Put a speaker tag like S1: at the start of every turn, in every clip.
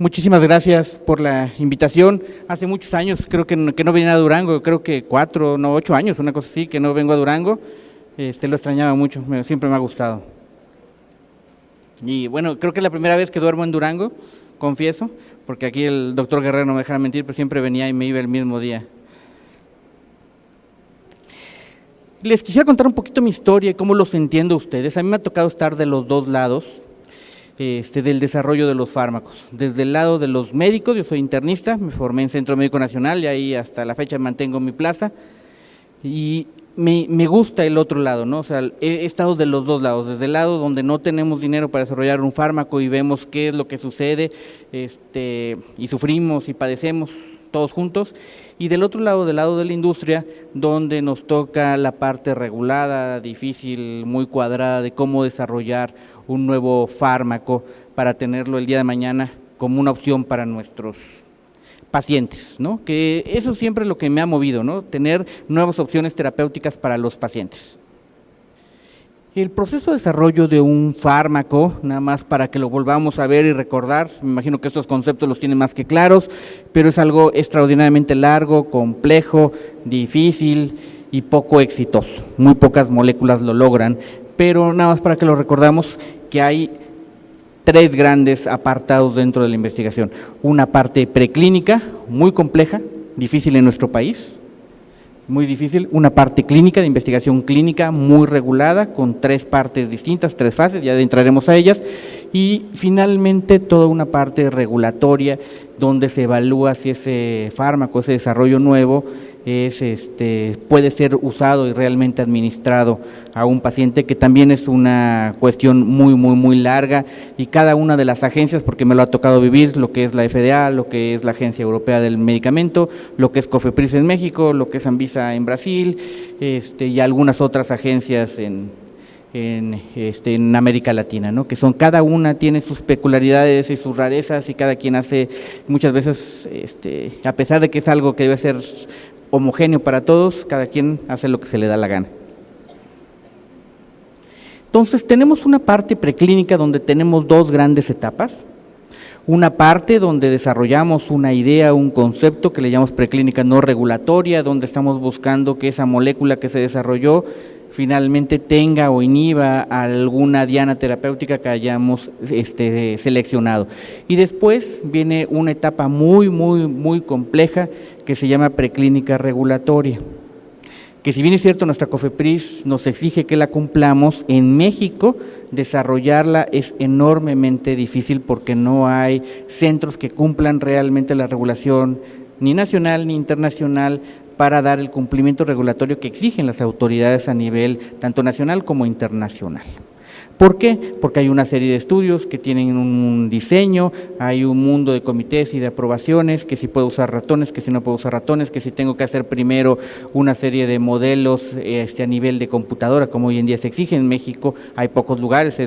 S1: Muchísimas gracias por la invitación. Hace muchos años creo que no venía a Durango, creo que 8 años, una cosa así, que no vengo a Durango. Lo extrañaba mucho, siempre me ha gustado. Y bueno, creo que es la primera vez que duermo en Durango, confieso, porque aquí el doctor Guerrero no me dejará mentir, pero siempre venía y me iba el mismo día. Les quisiera contar un poquito mi historia y cómo los entiendo ustedes. A mí me ha tocado estar de los dos lados del desarrollo de los fármacos. Desde el lado de los médicos, yo soy internista, me formé en Centro Médico Nacional y ahí hasta la fecha mantengo mi plaza. Y me gusta el otro lado, ¿no? O sea, he estado de los dos lados, desde el lado donde no tenemos dinero para desarrollar un fármaco y vemos qué es lo que sucede, y sufrimos y padecemos todos juntos, y del otro lado, del lado de la industria, donde nos toca la parte regulada, difícil, muy cuadrada de cómo desarrollar un nuevo fármaco para tenerlo el día de mañana como una opción para nuestros pacientes, ¿no? Que eso siempre es lo que me ha movido, ¿no? Tener nuevas opciones terapéuticas para los pacientes. El proceso de desarrollo de un fármaco, nada más para que lo volvamos a ver y recordar, me imagino que estos conceptos los tienen más que claros, pero es algo extraordinariamente largo, complejo, difícil y poco exitoso. Muy pocas moléculas lo logran, pero nada más para que lo recordamos que hay tres grandes apartados dentro de la investigación. Una parte preclínica, muy compleja, difícil en nuestro país, muy difícil. Una parte clínica, de investigación clínica, muy regulada, con tres partes distintas, tres fases, ya entraremos a ellas. Y finalmente toda una parte regulatoria, donde se evalúa si ese fármaco, ese desarrollo nuevo, puede ser usado y realmente administrado a un paciente, que también es una cuestión muy larga, y cada una de las agencias, porque me lo ha tocado vivir, lo que es la FDA, lo que es la Agencia Europea del Medicamento, lo que es COFEPRIS en México, lo que es Anvisa en Brasil, y algunas otras agencias en América Latina, ¿no? Que son, cada una tiene sus peculiaridades y sus rarezas, y cada quien hace, muchas veces, a pesar de que es algo que debe ser homogéneo para todos, cada quien hace lo que se le da la gana. Entonces tenemos una parte preclínica donde tenemos dos grandes etapas. Una parte donde desarrollamos una idea, un concepto que le llamamos preclínica no regulatoria, donde estamos buscando que esa molécula que se desarrolló finalmente tenga o inhiba alguna diana terapéutica que hayamos seleccionado. Y después viene una etapa muy compleja que se llama preclínica regulatoria, que si bien es cierto nuestra COFEPRIS nos exige que la cumplamos, en México desarrollarla es enormemente difícil porque no hay centros que cumplan realmente la regulación ni nacional ni internacional para dar el cumplimiento regulatorio que exigen las autoridades a nivel tanto nacional como internacional. ¿Por qué? Porque hay una serie de estudios que tienen un diseño, hay un mundo de comités y de aprobaciones, que si puedo usar ratones, que si no puedo usar ratones, que si tengo que hacer primero una serie de modelos a nivel de computadora, como hoy en día se exige. En México hay pocos lugares,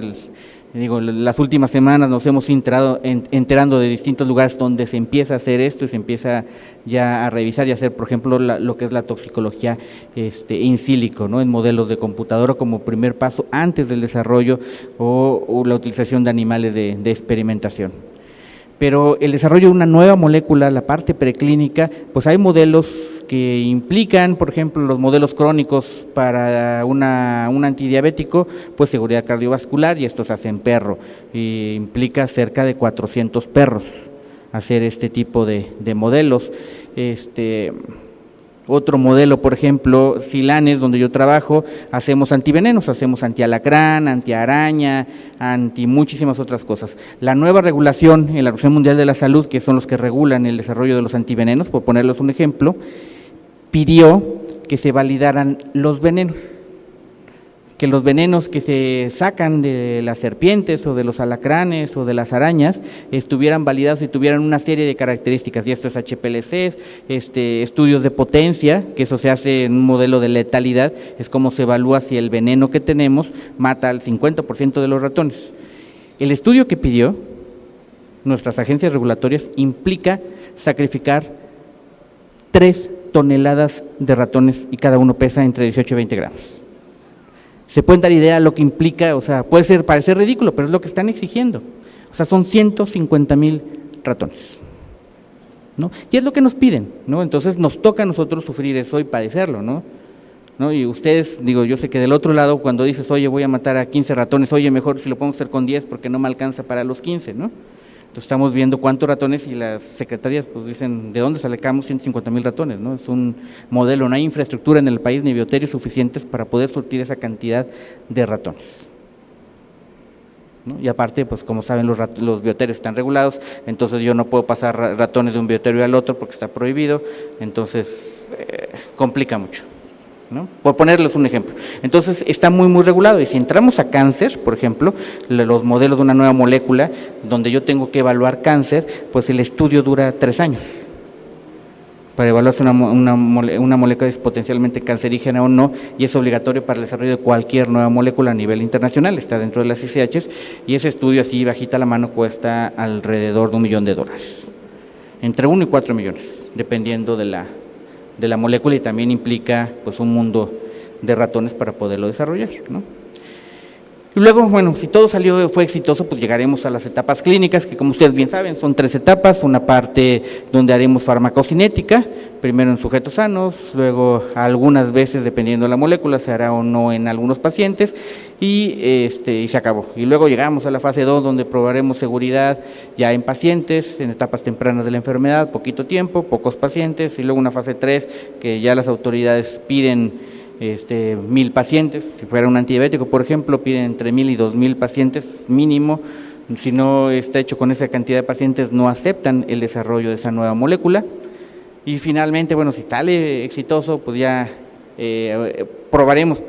S1: las últimas semanas nos hemos enterando de distintos lugares donde se empieza a hacer esto y se empieza ya a revisar y hacer, por ejemplo, lo que es la toxicología in silico, ¿no? En modelos de computadora como primer paso antes del desarrollo o la utilización de animales de experimentación. Pero el desarrollo de una nueva molécula, la parte preclínica, pues hay modelos que implican, por ejemplo, los modelos crónicos para un antidiabético, pues seguridad cardiovascular, y esto se hace en perro, y implica cerca de 400 perros hacer este tipo de modelos. Otro modelo, por ejemplo, Silanes, donde yo trabajo, hacemos antivenenos, hacemos antialacrán, antiaraña, anti muchísimas otras cosas. La nueva regulación en la Organización Mundial de la Salud, que son los que regulan el desarrollo de los antivenenos, por ponerles un ejemplo, pidió que se validaran los venenos, que los venenos que se sacan de las serpientes o de los alacranes o de las arañas estuvieran validados y tuvieran una serie de características, y esto es HPLC, estudios de potencia, que eso se hace en un modelo de letalidad, es como se evalúa si el veneno que tenemos mata al 50% de los ratones. El estudio que pidió nuestras agencias regulatorias implica sacrificar 3 toneladas de ratones y cada uno pesa entre 18 y 20 gramos. Se pueden dar idea de lo que implica, o sea, parecer ridículo, pero es lo que están exigiendo. O sea, son 150,000 ratones, ¿no? Y es lo que nos piden, ¿no? Entonces nos toca a nosotros sufrir eso y padecerlo, ¿no? Y ustedes, digo, yo sé que del otro lado, cuando dices, oye, voy a matar a 15 ratones, oye, mejor si lo podemos hacer con 10 porque no me alcanza para los 15, ¿no? Entonces estamos viendo cuántos ratones y las secretarías pues dicen, ¿de dónde sacamos 150,000 ratones? ¿No? Es un modelo, no hay infraestructura en el país ni bioterios suficientes para poder surtir esa cantidad de ratones, ¿no? Y aparte, pues como saben, los bioterios están regulados, entonces yo no puedo pasar ratones de un bioterio al otro porque está prohibido, entonces complica mucho, ¿no? Por ponerles un ejemplo. Entonces está muy regulado, y si entramos a cáncer, por ejemplo, los modelos de una nueva molécula, donde yo tengo que evaluar cáncer, pues el estudio dura 3 años, para evaluar si una molécula es potencialmente cancerígena o no, y es obligatorio para el desarrollo de cualquier nueva molécula a nivel internacional, está dentro de las ICHs, y ese estudio así bajita la mano cuesta alrededor de $1 millón, entre 1 y 4 millones, dependiendo de la molécula, y también implica pues un mundo de ratones para poderlo desarrollar, ¿no? Y luego, bueno, si todo fue exitoso, pues llegaremos a las etapas clínicas, que como ustedes bien saben, son 3 etapas, una parte donde haremos farmacocinética, primero en sujetos sanos, luego algunas veces, dependiendo de la molécula, se hará o no en algunos pacientes, y se acabó. Y luego llegamos a la fase 2, donde probaremos seguridad ya en pacientes, en etapas tempranas de la enfermedad, poquito tiempo, pocos pacientes, y luego una fase 3, que ya las autoridades piden 1,000 pacientes, si fuera un antidiabético, por ejemplo, piden entre 1,000 y 2,000 pacientes mínimo. Si no está hecho con esa cantidad de pacientes, no aceptan el desarrollo de esa nueva molécula. Y finalmente, bueno, si sale exitoso, pues ya probaremos,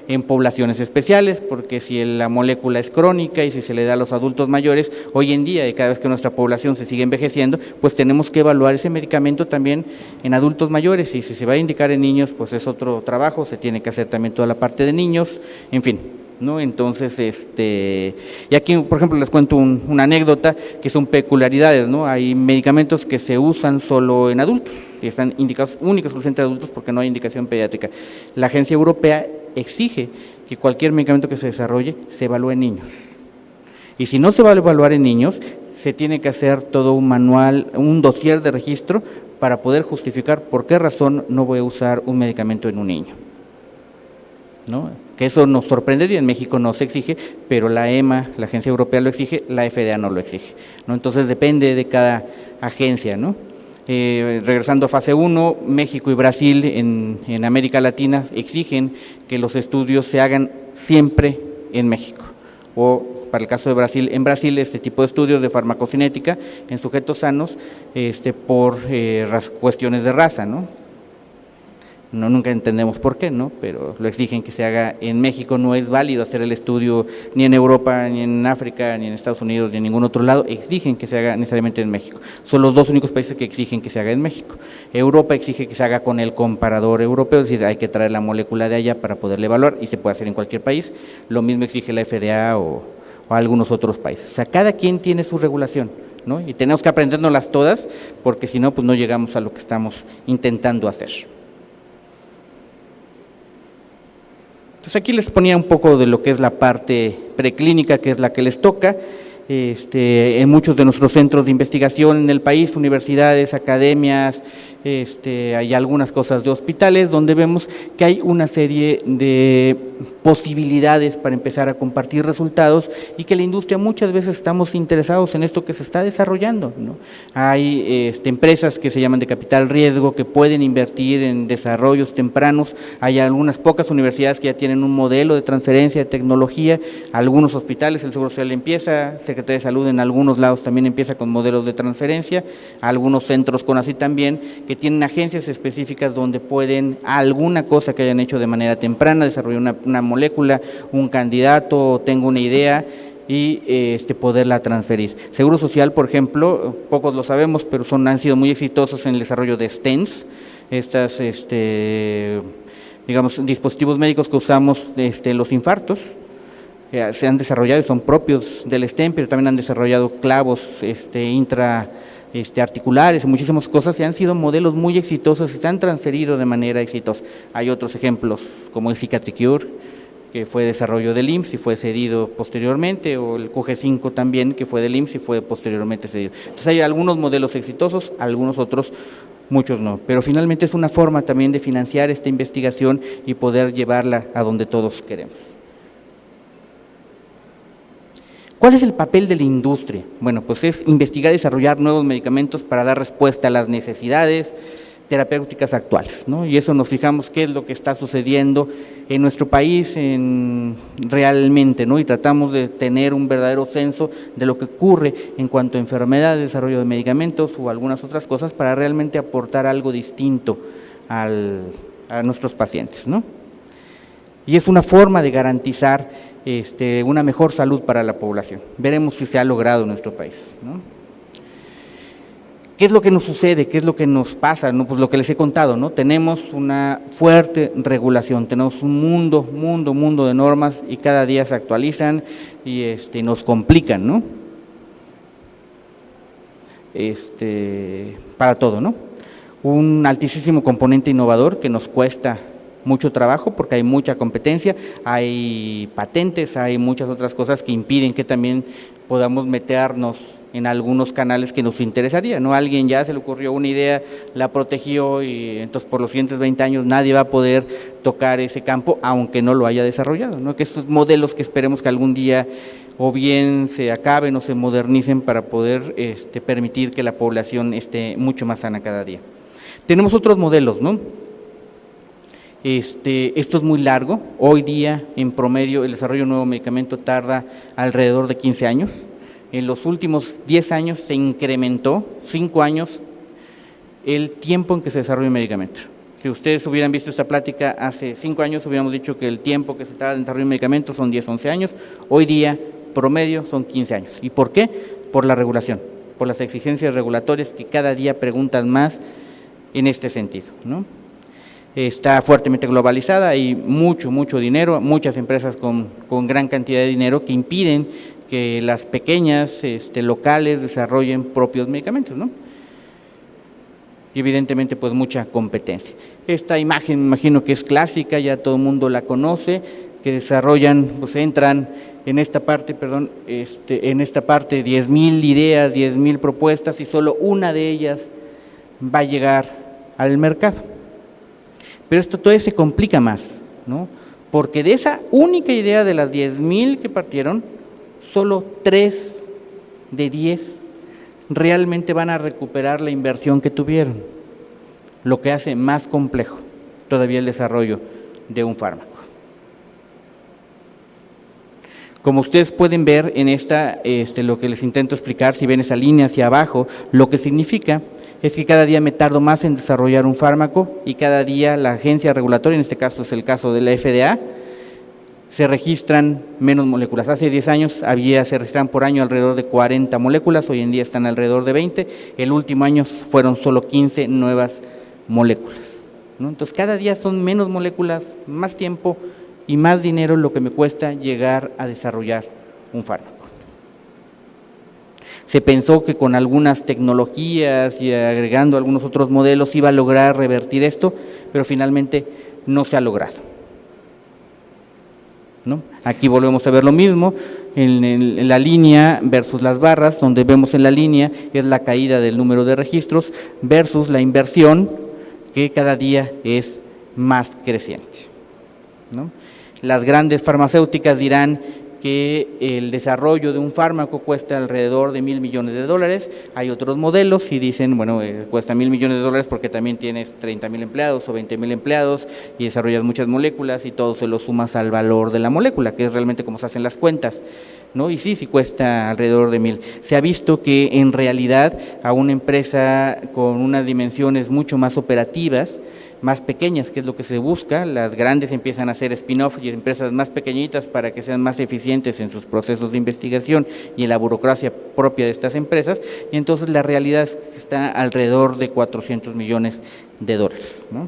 S1: en poblaciones especiales, porque si la molécula es crónica y si se le da a los adultos mayores, hoy en día, y cada vez que nuestra población se sigue envejeciendo, pues tenemos que evaluar ese medicamento también en adultos mayores, y si se va a indicar en niños, pues es otro trabajo, se tiene que hacer también toda la parte de niños, en fin, ¿no? Entonces, y aquí, por ejemplo, les cuento una anécdota que son peculiaridades, ¿no? Hay medicamentos que se usan solo en adultos y están indicados únicos exclusivamente en adultos porque no hay indicación pediátrica. La Agencia Europea exige que cualquier medicamento que se desarrolle se evalúe en niños. Y si no se va a evaluar en niños, se tiene que hacer todo un manual, un dossier de registro para poder justificar por qué razón no voy a usar un medicamento en un niño, ¿no? Que eso nos sorprendería, en México no se exige, pero la EMA, la Agencia Europea lo exige, la FDA no lo exige, ¿no? Entonces depende de cada agencia, ¿no? Regresando a fase 1, México y Brasil en América Latina exigen que los estudios se hagan siempre en México, o para el caso de Brasil, en Brasil este tipo de estudios de farmacocinética en sujetos sanos por cuestiones de raza, ¿no? Nunca entendemos por qué, ¿no? Pero lo exigen que se haga en México. No es válido hacer el estudio ni en Europa, ni en África, ni en Estados Unidos, ni en ningún otro lado. Exigen que se haga necesariamente en México. Son los 2 únicos países que exigen que se haga en México. Europa exige que se haga con el comparador europeo, es decir, hay que traer la molécula de allá para poderla evaluar, y se puede hacer en cualquier país. Lo mismo exige la FDA o algunos otros países. O sea, cada quien tiene su regulación, ¿no? Y tenemos que aprendérnoslas todas, porque si no, pues no llegamos a lo que estamos intentando hacer. Entonces aquí les ponía un poco de lo que es la parte preclínica, que es la que les toca. En muchos de nuestros centros de investigación en el país, universidades, academias, hay algunas cosas de hospitales donde vemos que hay una serie de posibilidades para empezar a compartir resultados, y que la industria muchas veces estamos interesados en esto que se está desarrollando, ¿no? Hay empresas que se llaman de capital riesgo que pueden invertir en desarrollos tempranos. Hay algunas pocas universidades que ya tienen un modelo de transferencia de tecnología, algunos hospitales, el Seguro Social empieza, Secretaría de Salud en algunos lados también empieza con modelos de transferencia, algunos centros CONACYT también, que tienen agencias específicas donde pueden alguna cosa que hayan hecho de manera temprana, desarrollar una molécula, un candidato, tengo una idea, y poderla transferir. Seguro Social, por ejemplo, pocos lo sabemos, pero han sido muy exitosos en el desarrollo de stents, estas digamos, dispositivos médicos que usamos los infartos. Se han desarrollado y son propios del stent, pero también han desarrollado clavos articulares, muchísimas cosas, y han sido modelos muy exitosos y se han transferido de manera exitosa. Hay otros ejemplos como el Cicatricure, que fue desarrollo del IMSS y fue cedido posteriormente, o el QG5 también, que fue del IMSS y fue posteriormente cedido. Entonces hay algunos modelos exitosos, algunos otros, muchos no, pero finalmente es una forma también de financiar esta investigación y poder llevarla a donde todos queremos. ¿Cuál es el papel de la industria? Bueno, pues es investigar y desarrollar nuevos medicamentos para dar respuesta a las necesidades terapéuticas actuales, ¿no? Y eso nos fijamos qué es lo que está sucediendo en nuestro país realmente, ¿no? Y tratamos de tener un verdadero censo de lo que ocurre en cuanto a enfermedades, desarrollo de medicamentos o algunas otras cosas para realmente aportar algo distinto a nuestros pacientes, ¿no? Y es una forma de garantizar una mejor salud para la población. Veremos si se ha logrado en nuestro país, ¿no? ¿Qué es lo que nos sucede? ¿Qué es lo que nos pasa? ¿No? Pues lo que les he contado, ¿no? Tenemos una fuerte regulación, tenemos un mundo de normas y cada día se actualizan y nos complican, ¿no? Para todo, ¿no? Un altísimo componente innovador que nos cuesta mucho trabajo porque hay mucha competencia, hay patentes, hay muchas otras cosas que impiden que también podamos meternos en algunos canales que nos interesaría, ¿no? Alguien ya se le ocurrió una idea, la protegió y entonces por los siguientes 20 años nadie va a poder tocar ese campo aunque no lo haya desarrollado, ¿no? Que estos modelos que esperemos que algún día o bien se acaben o se modernicen para poder permitir que la población esté mucho más sana cada día. Tenemos otros modelos, ¿no? Esto es muy largo, hoy día en promedio el desarrollo de un nuevo medicamento tarda alrededor de 15 años, en los últimos 10 años se incrementó, 5 años, el tiempo en que se desarrolla un medicamento. Si ustedes hubieran visto esta plática hace 5 años, hubiéramos dicho que el tiempo que se tarda en desarrollar un medicamento son 10, 11 años, hoy día promedio son 15 años. ¿Y por qué? Por la regulación, por las exigencias regulatorias que cada día preguntan más en este sentido, ¿no? Está fuertemente globalizada, hay mucho dinero, muchas empresas con gran cantidad de dinero que impiden que las pequeñas locales desarrollen propios medicamentos, ¿no? Y evidentemente pues mucha competencia. Esta imagen me imagino que es clásica, ya todo el mundo la conoce, que desarrollan, pues entran en esta parte, en esta parte 10,000 ideas, 10,000 propuestas y solo una de ellas va a llegar al mercado. Pero esto todavía se complica más, ¿no? Porque de esa única idea de las 10,000 que partieron, solo 3 de 10 realmente van a recuperar la inversión que tuvieron, lo que hace más complejo todavía el desarrollo de un fármaco. Como ustedes pueden ver en lo que les intento explicar, si ven esa línea hacia abajo, lo que significa es que cada día me tardo más en desarrollar un fármaco y cada día la agencia regulatoria, en este caso es el caso de la FDA, se registran menos moléculas. Hace 10 años se registraban por año alrededor de 40 moléculas, hoy en día están alrededor de 20, el último año fueron solo 15 nuevas moléculas, ¿no? Entonces cada día son menos moléculas, más tiempo y más dinero lo que me cuesta llegar a desarrollar un fármaco. Se pensó que con algunas tecnologías y agregando algunos otros modelos iba a lograr revertir esto, pero finalmente no se ha logrado, ¿no? Aquí volvemos a ver lo mismo, en la línea versus las barras, donde vemos en la línea es la caída del número de registros versus la inversión que cada día es más creciente, ¿no? Las grandes farmacéuticas dirán que el desarrollo de un fármaco cuesta alrededor de $1,000 millones. Hay otros modelos y dicen, bueno, cuesta $1,000 millones porque también tienes 30,000 empleados o 20,000 empleados y desarrollas muchas moléculas y todo se lo sumas al valor de la molécula, que es realmente como se hacen las cuentas, ¿no? Y sí cuesta alrededor de 1,000. Se ha visto que en realidad a una empresa con unas dimensiones mucho más operativas, más pequeñas, que es lo que se busca, las grandes empiezan a hacer spin-off y empresas más pequeñitas para que sean más eficientes en sus procesos de investigación y en la burocracia propia de estas empresas, y entonces la realidad es que está alrededor de $400 millones, ¿no?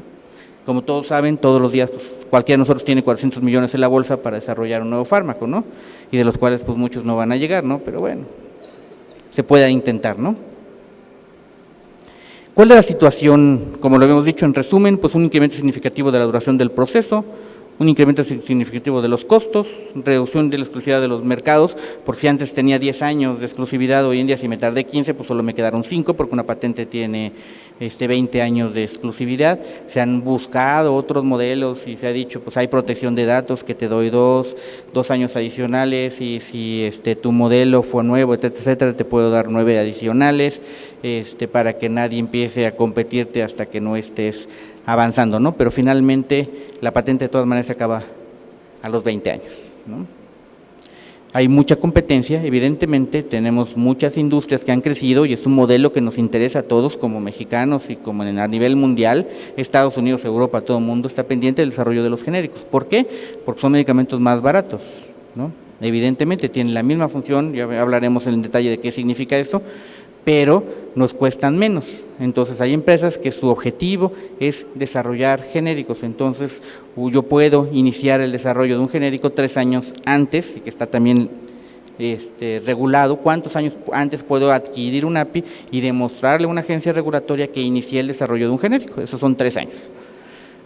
S1: Como todos saben, todos los días pues, cualquiera de nosotros tiene 400 millones en la bolsa para desarrollar un nuevo fármaco, ¿no? Y de los cuales pues muchos no van a llegar, ¿no? Pero bueno, se puede intentar, ¿no? ¿Cuál es la situación? Como lo habíamos dicho en resumen, pues un incremento significativo de la duración del proceso, un incremento significativo de los costos, reducción de la exclusividad de los mercados, por si antes tenía 10 años de exclusividad, hoy en día si me tardé 15, pues solo me quedaron 5, porque una patente tiene 20 años de exclusividad. Se han buscado otros modelos y se ha dicho, pues hay protección de datos, que te doy 2 años adicionales, y si tu modelo fue nuevo, etcétera, te puedo dar 9 adicionales, para que nadie empiece a competirte hasta que no estés avanzando, ¿no? Pero finalmente la patente de todas maneras se acaba a los 20 años, ¿no? Hay mucha competencia, evidentemente tenemos muchas industrias que han crecido y es un modelo que nos interesa a todos como mexicanos y como a nivel mundial. Estados Unidos, Europa, todo el mundo está pendiente del desarrollo de los genéricos. ¿Por qué? Porque son medicamentos más baratos, ¿no? Evidentemente tienen la misma función, ya hablaremos en detalle de qué significa esto, pero nos cuestan menos. Entonces hay empresas que su objetivo es desarrollar genéricos, entonces yo puedo iniciar el desarrollo de un genérico 3 años antes, y que está también regulado, cuántos años antes puedo adquirir un API y demostrarle a una agencia regulatoria que inicié el desarrollo de un genérico, esos son 3 años.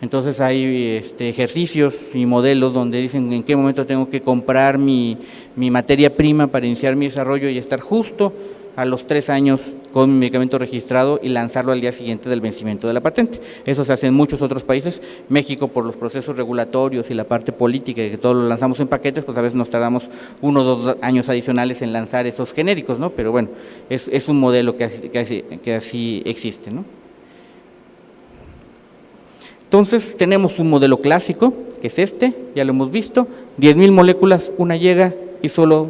S1: Entonces hay ejercicios y modelos donde dicen en qué momento tengo que comprar mi materia prima para iniciar mi desarrollo y estar justo a los 3 años con mi medicamento registrado y lanzarlo al día siguiente del vencimiento de la patente. Eso se hace en muchos otros países. México, por los procesos regulatorios y la parte política, que todos lo lanzamos en paquetes, pues a veces nos tardamos 1 o 2 años adicionales en lanzar esos genéricos, ¿no? Pero bueno, es un modelo que así existe, ¿no? Entonces tenemos un modelo clásico, que es ya lo hemos visto, 10,000 moléculas, una llega y solo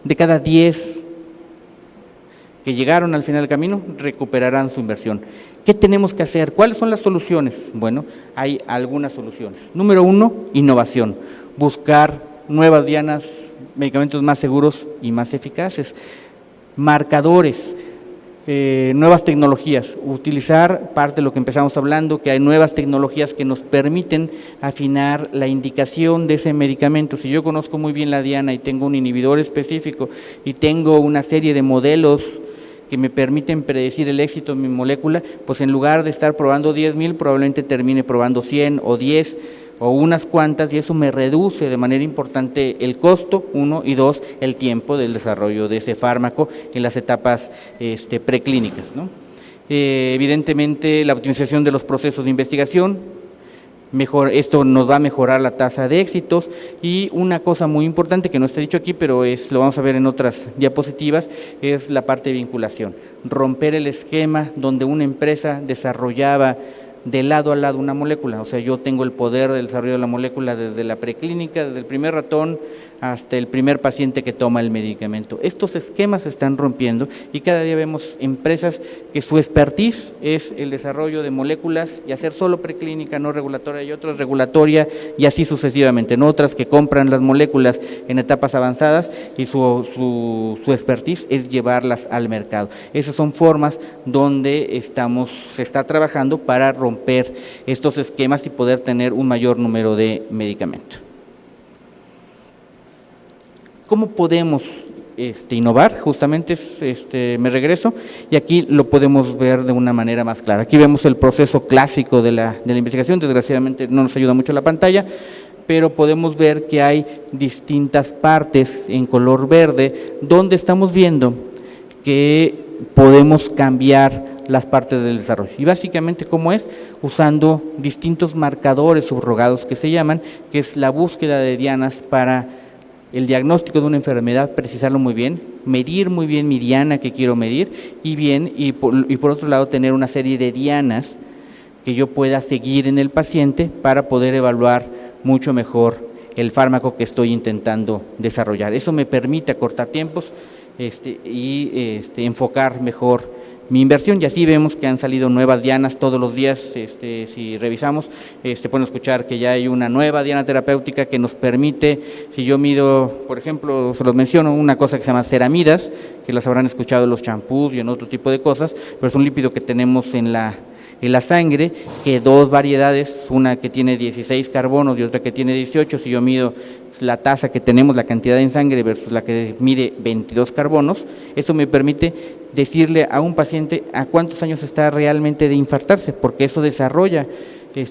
S1: de cada 10 que llegaron al final del camino recuperarán su inversión. ¿Qué tenemos que hacer? ¿Cuáles son las soluciones? Bueno, hay algunas soluciones. Número 1, innovación. Buscar nuevas dianas, medicamentos más seguros y más eficaces. Marcadores, nuevas tecnologías. Utilizar parte de lo que empezamos hablando, que hay nuevas tecnologías que nos permiten afinar la indicación de ese medicamento. Si yo conozco muy bien la diana y tengo un inhibidor específico y tengo una serie de modelos que me permiten predecir el éxito de mi molécula, pues en lugar de estar probando 10,000, probablemente termine probando 100 o 10 o unas cuantas, y eso me reduce de manera importante el costo, 1, y 2, el tiempo del desarrollo de ese fármaco en las etapas preclínicas, ¿no? Evidentemente, la optimización de los procesos de investigación, esto nos va a mejorar la tasa de éxitos. Y una cosa muy importante que no está dicho aquí, pero lo vamos a ver en otras diapositivas, es la parte de vinculación. Romper el esquema donde una empresa desarrollaba de lado a lado una molécula, o sea, yo tengo el poder del desarrollo de la molécula desde la preclínica, desde el primer ratón hasta el primer paciente que toma el medicamento. Estos esquemas se están rompiendo y cada día vemos empresas que su expertise es el desarrollo de moléculas y hacer solo preclínica, no regulatoria, y otras regulatoria, y así sucesivamente, ¿no? Otras que compran las moléculas en etapas avanzadas y su expertise es llevarlas al mercado. Esas son formas donde se está trabajando para romper estos esquemas y poder tener un mayor número de medicamentos. ¿Cómo podemos innovar? Justamente me regreso y aquí lo podemos ver de una manera más clara. Aquí vemos el proceso clásico de la investigación. Desgraciadamente no nos ayuda mucho la pantalla, pero podemos ver que hay distintas partes en color verde donde estamos viendo que podemos cambiar las partes del desarrollo. Y básicamente, ¿cómo es? Usando distintos marcadores subrogados que se llaman, que es la búsqueda de dianas para el diagnóstico de una enfermedad, precisarlo muy bien, medir muy bien mi diana que quiero medir, y por otro lado tener una serie de dianas que yo pueda seguir en el paciente para poder evaluar mucho mejor el fármaco que estoy intentando desarrollar. Eso me permite acortar tiempos y enfocar mejor mi inversión, y así vemos que han salido nuevas dianas todos los días. Si revisamos, pueden escuchar que ya hay una nueva diana terapéutica que nos permite, si yo mido, por ejemplo, se los menciono, una cosa que se llama ceramidas, que las habrán escuchado en los champús y en otro tipo de cosas, pero es un lípido que tenemos en la sangre, que 2 variedades, una que tiene 16 carbonos y otra que tiene 18, si yo mido la tasa que tenemos, la cantidad en sangre versus la que mide 22 carbonos, eso me permite decirle a un paciente a cuántos años está realmente de infartarse, porque eso desarrolla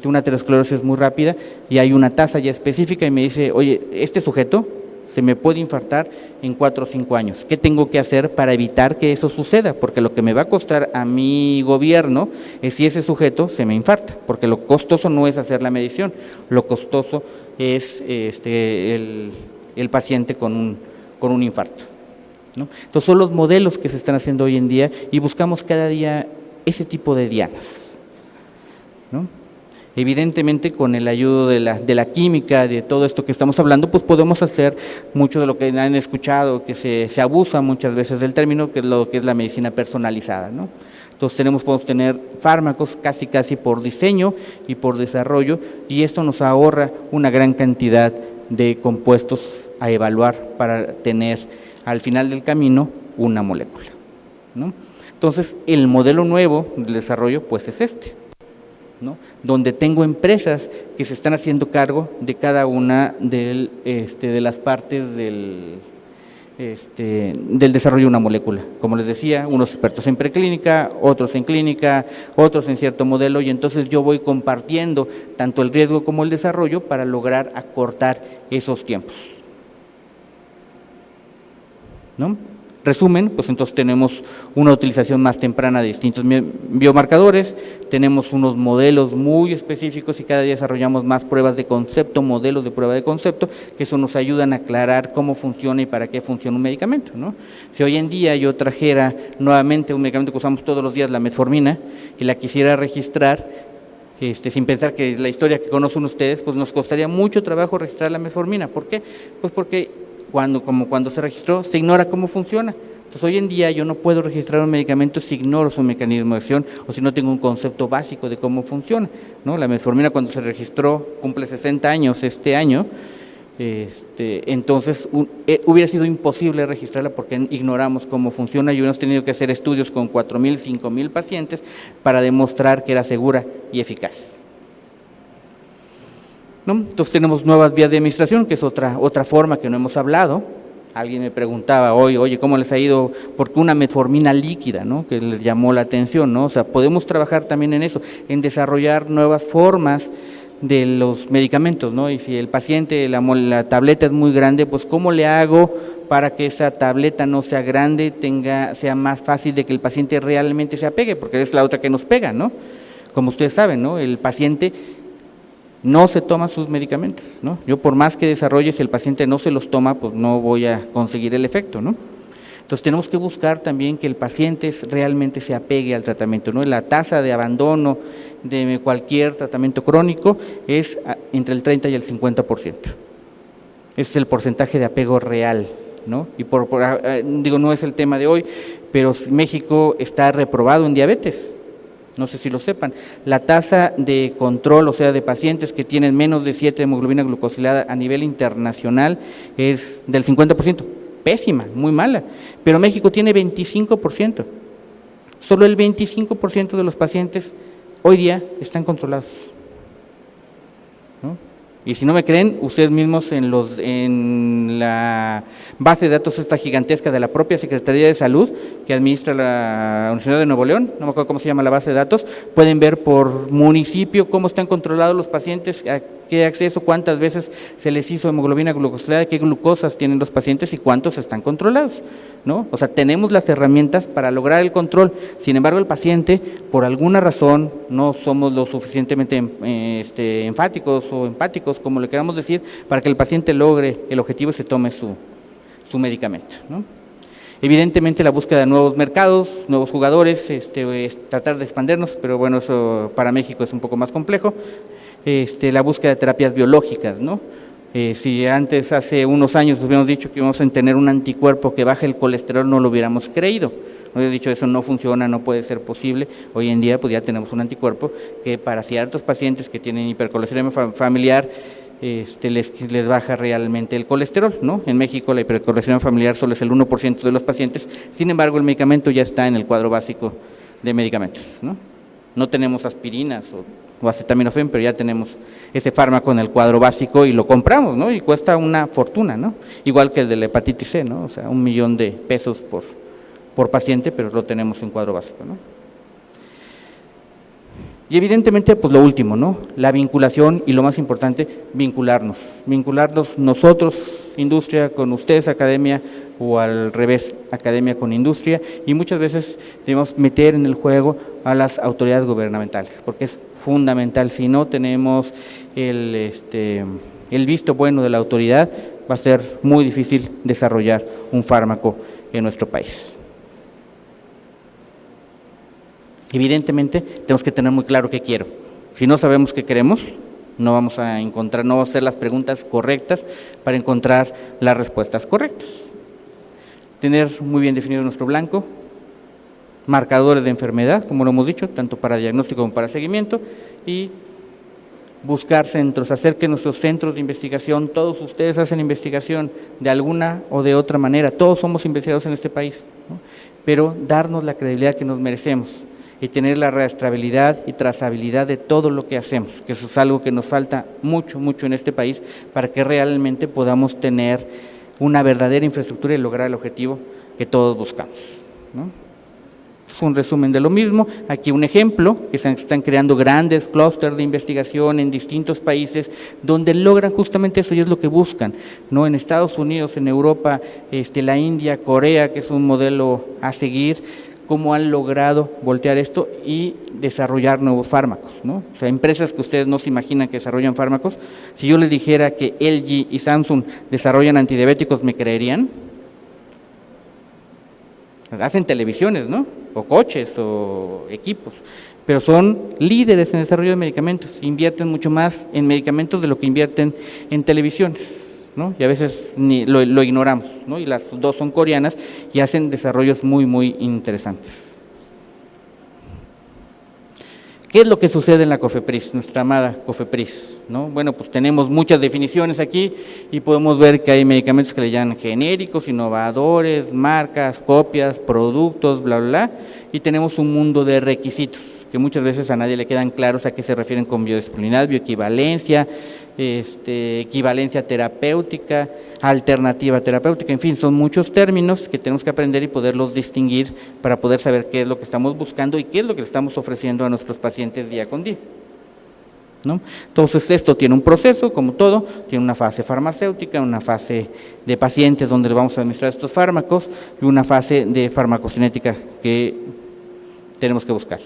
S1: una aterosclerosis muy rápida y hay una tasa ya específica y me dice, oye, este sujeto se me puede infartar en 4 o 5 años. ¿Qué tengo que hacer para evitar que eso suceda? Porque lo que me va a costar a mi gobierno es si ese sujeto se me infarta, porque lo costoso no es hacer la medición, lo costoso es el paciente con un infarto, ¿no? Entonces son los modelos que se están haciendo hoy en día y buscamos cada día ese tipo de dianas, ¿no? Evidentemente, con el ayuda de la química, de todo esto que estamos hablando, pues podemos hacer mucho de lo que han escuchado, que se abusa muchas veces del término, que es lo que es la medicina personalizada, ¿no? Entonces podemos tener fármacos casi por diseño y por desarrollo, y esto nos ahorra una gran cantidad de compuestos a evaluar para tener al final del camino una molécula, ¿no? Entonces, el modelo nuevo del desarrollo pues es ¿no? Donde tengo empresas que se están haciendo cargo de cada una de las partes del desarrollo de una molécula. Como les decía, unos expertos en preclínica, otros en clínica, otros en cierto modelo, y entonces yo voy compartiendo tanto el riesgo como el desarrollo para lograr acortar esos tiempos, ¿no? Resumen, pues entonces tenemos una utilización más temprana de distintos biomarcadores, tenemos unos modelos muy específicos y cada día desarrollamos más pruebas de concepto, modelos de prueba de concepto, que eso nos ayudan a aclarar cómo funciona y para qué funciona un medicamento, ¿no? Si hoy en día yo trajera nuevamente un medicamento que usamos todos los días, la metformina, y la quisiera registrar, sin pensar que es la historia que conocen ustedes, pues nos costaría mucho trabajo registrar la metformina. ¿Por qué? Pues porque cuando se registró, se ignora cómo funciona. Entonces, hoy en día yo no puedo registrar un medicamento si ignoro su mecanismo de acción o si no tengo un concepto básico de cómo funciona, ¿no? La metformina, cuando se registró, cumple 60 años este año, entonces hubiera sido imposible registrarla porque ignoramos cómo funciona y hubiéramos tenido que hacer estudios con 4,000, 5,000 pacientes para demostrar que era segura y eficaz, ¿no? Entonces tenemos nuevas vías de administración, que es otra forma que no hemos hablado. Alguien me preguntaba hoy, oye, ¿cómo les ha ido? Porque una metformina líquida, ¿no? Que les llamó la atención, ¿no? O sea, podemos trabajar también en eso, en desarrollar nuevas formas de los medicamentos, ¿no? Y si el paciente, la tableta es muy grande, pues ¿cómo le hago para que esa tableta no sea grande, sea más fácil de que el paciente realmente se apegue? Porque es la otra que nos pega, ¿no? Como ustedes saben, ¿no? El paciente no se toma sus medicamentos, ¿no? Yo por más que desarrolle, si el paciente no se los toma, pues no voy a conseguir el efecto, ¿no? Entonces tenemos que buscar también que el paciente realmente se apegue al tratamiento, ¿no? La tasa de abandono de cualquier tratamiento crónico es entre el 30 y el 50%. Ese es el porcentaje de apego real, ¿no? Y no es el tema de hoy, pero México está reprobado en diabetes. No sé si lo sepan, la tasa de control, o sea, de pacientes que tienen menos de 7 de hemoglobina glucosilada a nivel internacional es del 50%, pésima, muy mala, pero México tiene 25%, solo el 25% de los pacientes hoy día están controlados, ¿no? Y si no me creen, ustedes mismos en la base de datos esta gigantesca de la propia Secretaría de Salud que administra la Universidad de Nuevo León, no me acuerdo cómo se llama la base de datos, pueden ver por municipio cómo están controlados los pacientes, a qué acceso, cuántas veces se les hizo hemoglobina glucosilada, qué glucosas tienen los pacientes y cuántos están controlados, ¿no? O sea, tenemos las herramientas para lograr el control. Sin embargo, el paciente, por alguna razón, no somos lo suficientemente enfáticos o empáticos, como le queramos decir, para que el paciente logre el objetivo y se tome su medicamento, ¿no? Evidentemente, la búsqueda de nuevos mercados, nuevos jugadores, es tratar de expandernos, pero bueno, eso para México es un poco más complejo. La búsqueda de terapias biológicas, ¿no? Si antes, hace unos años, hubiéramos dicho que íbamos a tener un anticuerpo que baje el colesterol, no lo hubiéramos creído. No hubiéramos dicho, eso no funciona, no puede ser posible. Hoy en día, pues ya tenemos un anticuerpo que para ciertos pacientes que tienen hipercolesterolemia familiar, les baja realmente el colesterol, ¿no? En México la hipercolesterolemia familiar solo es el 1% de los pacientes, sin embargo el medicamento ya está en el cuadro básico de medicamentos, ¿no? No tenemos aspirinas o acetaminofén, pero ya tenemos ese fármaco en el cuadro básico y lo compramos, ¿no? Y cuesta una fortuna, ¿no? Igual que el de la hepatitis C, ¿no? O sea, $1,000,000 por paciente, pero lo tenemos en cuadro básico, ¿no? Y evidentemente, pues lo último, ¿no? La vinculación y lo más importante, vincularnos nosotros, industria, con ustedes, academia, o al revés, academia con industria, y muchas veces debemos meter en el juego a las autoridades gubernamentales, porque es fundamental. Si no tenemos el visto bueno de la autoridad, va a ser muy difícil desarrollar un fármaco en nuestro país. Evidentemente, tenemos que tener muy claro qué quiero. Si no sabemos qué queremos, no vamos a hacer las preguntas correctas para encontrar las respuestas correctas. Tener muy bien definido nuestro blanco, marcadores de enfermedad, como lo hemos dicho, tanto para diagnóstico como para seguimiento, y buscar centros, hacer que nuestros centros de investigación, todos ustedes hacen investigación de alguna o de otra manera, todos somos investigadores en este país, ¿no? Pero darnos la credibilidad que nos merecemos y tener la rastreabilidad y trazabilidad de todo lo que hacemos, que eso es algo que nos falta mucho en este país para que realmente podamos tener una verdadera infraestructura y lograr el objetivo que todos buscamos, ¿no? Es un resumen de lo mismo. Aquí un ejemplo, que se están creando grandes clústeres de investigación en distintos países donde logran justamente eso y es lo que buscan, ¿no? En Estados Unidos, en Europa, la India, Corea, que es un modelo a seguir, cómo han logrado voltear esto y desarrollar nuevos fármacos, ¿no? O sea, empresas que ustedes no se imaginan que desarrollan fármacos. Si yo les dijera que LG y Samsung desarrollan antidiabéticos, ¿me creerían? Hacen televisiones, ¿no? O coches o equipos, pero son líderes en el desarrollo de medicamentos, invierten mucho más en medicamentos de lo que invierten en televisiones, ¿no? Y a veces lo ignoramos, ¿no? Y las dos son coreanas y hacen desarrollos muy interesantes. ¿Qué es lo que sucede en la COFEPRIS, nuestra amada COFEPRIS, ¿no? Bueno, pues tenemos muchas definiciones aquí y podemos ver que hay medicamentos que le llaman genéricos, innovadores, marcas, copias, productos, bla, bla, bla, y tenemos un mundo de requisitos que muchas veces a nadie le quedan claros a qué se refieren con biodisciplinaridad, bioequivalencia, equivalencia terapéutica, alternativa terapéutica, en fin, son muchos términos que tenemos que aprender y poderlos distinguir para poder saber qué es lo que estamos buscando y qué es lo que le estamos ofreciendo a nuestros pacientes día con día, ¿no? Entonces, esto tiene un proceso, como todo, tiene una fase farmacéutica, una fase de pacientes donde le vamos a administrar estos fármacos y una fase de farmacocinética que tenemos que buscar.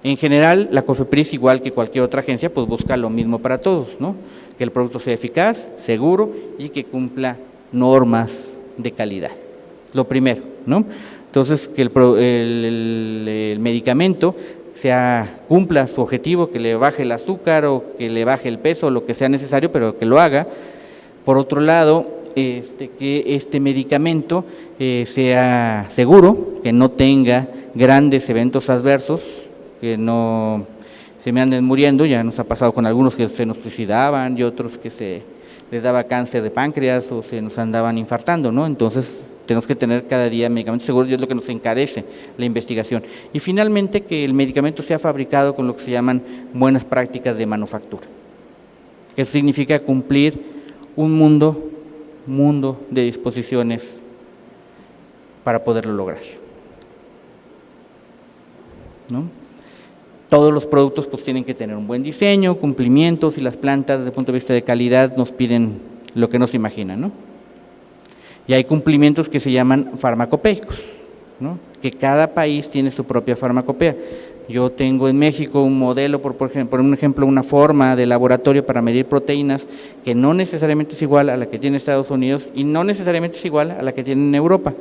S1: En general, la COFEPRIS, igual que cualquier otra agencia, pues busca lo mismo para todos, ¿no? Que el producto sea eficaz, seguro y que cumpla normas de calidad. Lo primero, ¿no? Entonces, que el medicamento cumpla su objetivo, que le baje el azúcar o que le baje el peso, lo que sea necesario, pero que lo haga. Por otro lado, que este medicamento sea seguro, que no tenga grandes eventos adversos, que no se me anden muriendo. Ya nos ha pasado con algunos que se nos suicidaban y otros que se les daba cáncer de páncreas o se nos andaban infartando, ¿no? Entonces tenemos que tener cada día medicamentos seguros y es lo que nos encarece la investigación. Y finalmente, que el medicamento sea fabricado con lo que se llaman buenas prácticas de manufactura. Eso significa cumplir un mundo de disposiciones para poderlo lograr, ¿no? Todos los productos pues tienen que tener un buen diseño, cumplimientos, y las plantas desde el punto de vista de calidad nos piden lo que no se imaginan, ¿no? Y hay cumplimientos que se llaman farmacopeicos, ¿no? Que cada país tiene su propia farmacopea. Yo tengo en México un modelo, por un ejemplo, una forma de laboratorio para medir proteínas que no necesariamente es igual a la que tiene Estados Unidos y no necesariamente es igual a la que tiene en Europa.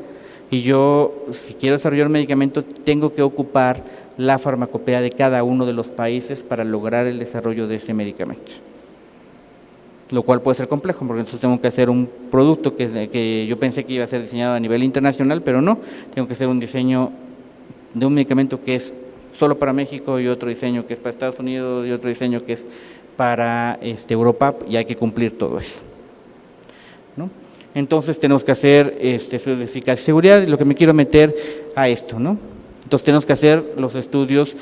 S1: Y yo, si quiero desarrollar un medicamento, tengo que ocupar la farmacopea de cada uno de los países para lograr el desarrollo de ese medicamento. Lo cual puede ser complejo, porque entonces tengo que hacer un producto que yo pensé que iba a ser diseñado a nivel internacional, pero no, tengo que hacer un diseño de un medicamento que es solo para México y otro diseño que es para Estados Unidos y otro diseño que es para Europa, y hay que cumplir todo eso, ¿no? Entonces tenemos que hacer estudios de eficacia y seguridad, y lo que me quiero meter a esto, ¿no? Entonces tenemos que hacer los estudios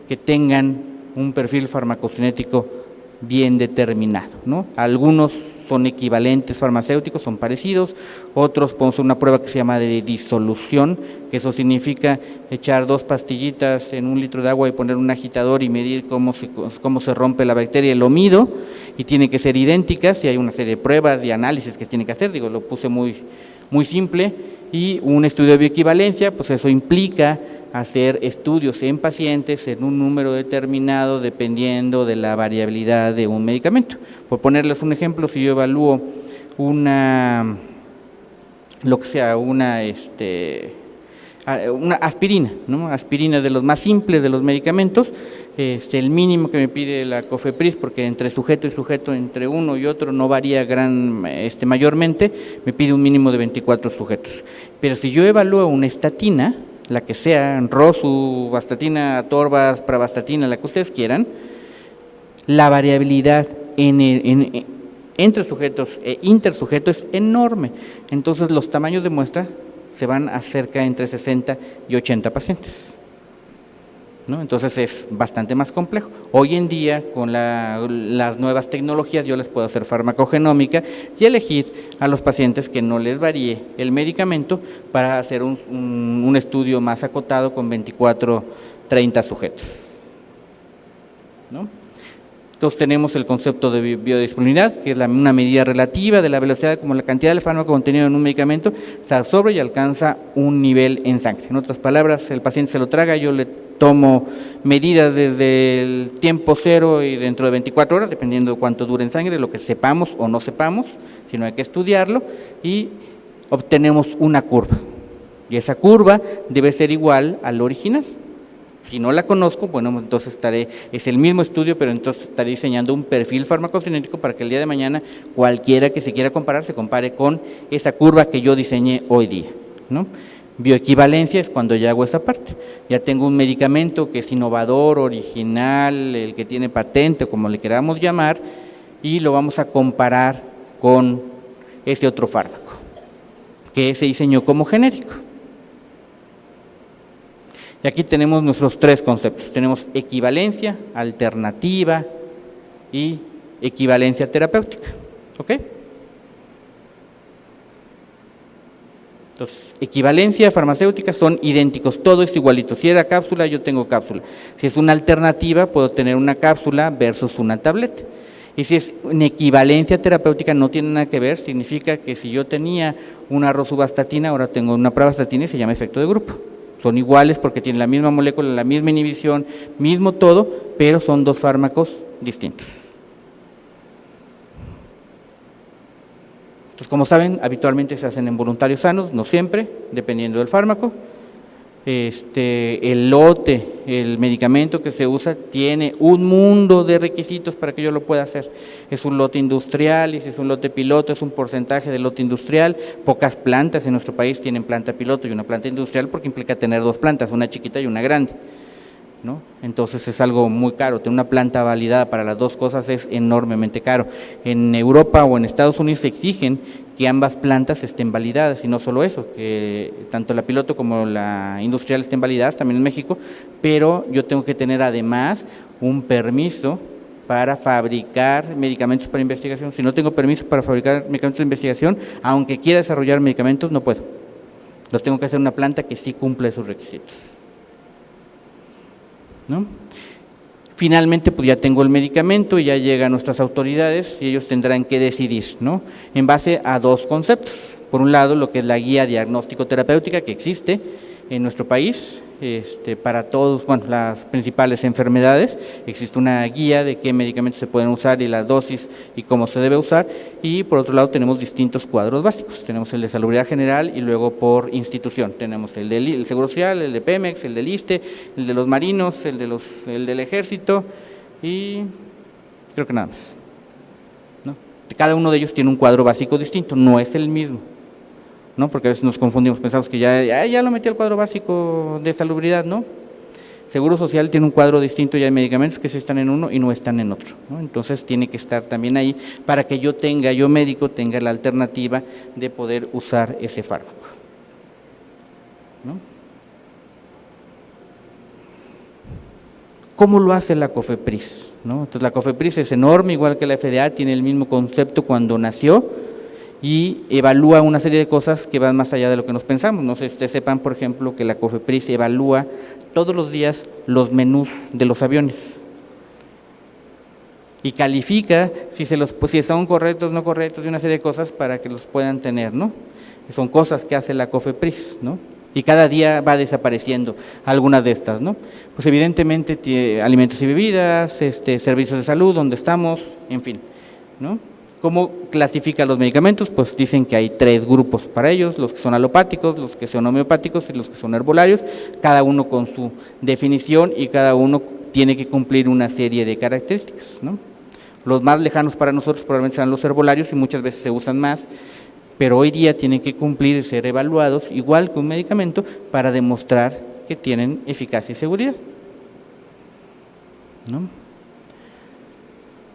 S1: que tengan un perfil farmacocinético bien determinado, ¿no? Algunos son equivalentes farmacéuticos, son parecidos. Otros podemos hacer una prueba que se llama de disolución, que eso significa echar 2 pastillitas en 1 litro de agua y poner un agitador y medir cómo se rompe la bacteria. Lo mido y tienen que ser idénticas y hay una serie de pruebas y análisis que tiene que hacer. Digo, lo puse muy simple. Y un estudio de bioequivalencia, pues eso implica hacer estudios en pacientes en un número determinado dependiendo de la variabilidad de un medicamento. Por ponerles un ejemplo, si yo evalúo una aspirina, ¿no? Aspirina de los más simples de los medicamentos, el mínimo que me pide la COFEPRIS, porque entre sujeto y sujeto, entre uno y otro no varía mayormente, me pide un mínimo de 24 sujetos. Pero si yo evalúo una estatina, la que sea, Rosu, vastatina, Atorvas, pravastatina, la que ustedes quieran, la variabilidad entre sujetos e intersujetos es enorme. Entonces los tamaños de muestra se van a cerca entre 60 y 80 pacientes, ¿no? Entonces es bastante más complejo. Hoy en día, con las nuevas tecnologías, yo les puedo hacer farmacogenómica y elegir a los pacientes que no les varíe el medicamento para hacer un estudio más acotado con 24, 30 sujetos, ¿no? Entonces tenemos el concepto de biodisponibilidad, que es una medida relativa de la velocidad como la cantidad del fármaco contenido en un medicamento se absorbe y alcanza un nivel en sangre. En otras palabras, el paciente se lo traga, yo le tomo medidas desde el tiempo cero y dentro de 24 horas, dependiendo de cuánto dure en sangre, lo que sepamos o no sepamos, si no hay que estudiarlo, y obtenemos una curva. Y esa curva debe ser igual al original. Si no la conozco, bueno, entonces es el mismo estudio, pero entonces estaré diseñando un perfil farmacocinético para que el día de mañana cualquiera que se quiera comparar, se compare con esa curva que yo diseñé hoy día, ¿no? Bioequivalencia es cuando ya hago esa parte. Ya tengo un medicamento que es innovador, original, el que tiene patente, o como le queramos llamar, y lo vamos a comparar con ese otro fármaco, que se diseñó como genérico. Y aquí tenemos nuestros 3 conceptos. Tenemos equivalencia, alternativa y equivalencia terapéutica. ¿Ok? Entonces, equivalencia farmacéutica son idénticos, todo es igualito. Si era cápsula, yo tengo cápsula. Si es una alternativa, puedo tener una cápsula versus una tableta. Y si es una equivalencia terapéutica, no tiene nada que ver, significa que si yo tenía una rosuvastatina, ahora tengo una pravastatina y se llama efecto de grupo. Son iguales porque tienen la misma molécula, la misma inhibición, mismo todo, pero son 2 fármacos distintos. Entonces, como saben, habitualmente se hacen en voluntarios sanos, no siempre, dependiendo del fármaco. El lote, el medicamento que se usa, tiene un mundo de requisitos para que yo lo pueda hacer. Es un lote industrial, y si es un lote piloto, es un porcentaje de lote industrial. Pocas plantas en nuestro país tienen planta piloto y una planta industrial porque implica tener 2 plantas, una chiquita y una grande, ¿no? Entonces es algo muy caro. Tener una planta validada para las 2 cosas es enormemente caro. En Europa o en Estados Unidos se exigen que ambas plantas estén validadas, y no solo eso, que tanto la piloto como la industrial estén validadas, también en México, pero yo tengo que tener además un permiso para fabricar medicamentos para investigación. Si no tengo permiso para fabricar medicamentos de investigación, aunque quiera desarrollar medicamentos, no puedo. Los tengo que hacer en una planta que sí cumple esos requisitos, ¿no? Finalmente, pues ya tengo el medicamento y ya llega a nuestras autoridades y ellos tendrán que decidir, ¿no? En base a 2 conceptos. Por un lado, lo que es la guía diagnóstico terapéutica que existe en nuestro país, para todos, bueno, las principales enfermedades, existe una guía de qué medicamentos se pueden usar y las dosis y cómo se debe usar, y por otro lado tenemos distintos cuadros básicos. Tenemos el de salubridad general y luego por institución. Tenemos el del Seguro Social, el de Pemex, el del ISSSTE, el de los marinos, el del ejército y creo que nada más, ¿no? Cada uno de ellos tiene un cuadro básico distinto, no es el mismo, ¿no? Porque a veces nos confundimos, pensamos que ya lo metí al cuadro básico de salubridad, ¿no? Seguro Social tiene un cuadro distinto, ya hay medicamentos que sí están en uno y no están en otro, ¿no? Entonces tiene que estar también ahí para que yo médico, tenga la alternativa de poder usar ese fármaco, ¿no? ¿Cómo lo hace la COFEPRIS? ¿No? Entonces la COFEPRIS es enorme, igual que la FDA, tiene el mismo concepto cuando nació y evalúa una serie de cosas que van más allá de lo que nos pensamos. No sé si ustedes sepan, por ejemplo, que la COFEPRIS evalúa todos los días los menús de los aviones y califica si son correctos o no correctos y una serie de cosas para que los puedan tener, ¿no? Son cosas que hace la COFEPRIS, ¿no? Y cada día va desapareciendo algunas de estas, ¿no? Pues evidentemente alimentos y bebidas, servicios de salud, donde estamos, en fin, ¿no? ¿Cómo clasifica los medicamentos? Pues dicen que hay 3 grupos para ellos, los que son alopáticos, los que son homeopáticos y los que son herbolarios, cada uno con su definición y cada uno tiene que cumplir una serie de características, ¿no? Los más lejanos para nosotros probablemente sean los herbolarios y muchas veces se usan más, pero hoy día tienen que cumplir y ser evaluados igual que un medicamento para demostrar que tienen eficacia y seguridad, ¿no?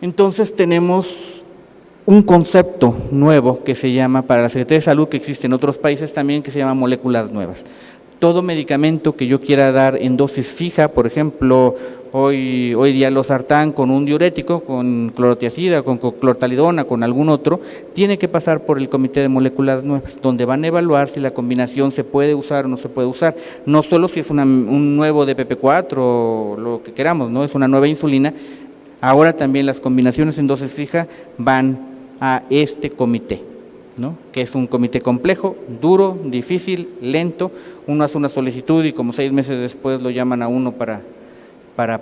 S1: Entonces tenemos un concepto nuevo que se llama, para la Secretaría de Salud, que existe en otros países también, que se llama moléculas nuevas. Todo medicamento que yo quiera dar en dosis fija, por ejemplo, hoy día losartán con un diurético, con clorotiazida, con clortalidona, con algún otro, tiene que pasar por el Comité de Moléculas Nuevas, donde van a evaluar si la combinación se puede usar o no se puede usar, no solo si es un nuevo DPP4 o lo que queramos, ¿no? Es una nueva insulina. Ahora también las combinaciones en dosis fija van a este comité, ¿no? Que es un comité complejo, duro, difícil, lento. Uno hace una solicitud y como 6 meses después lo llaman a uno para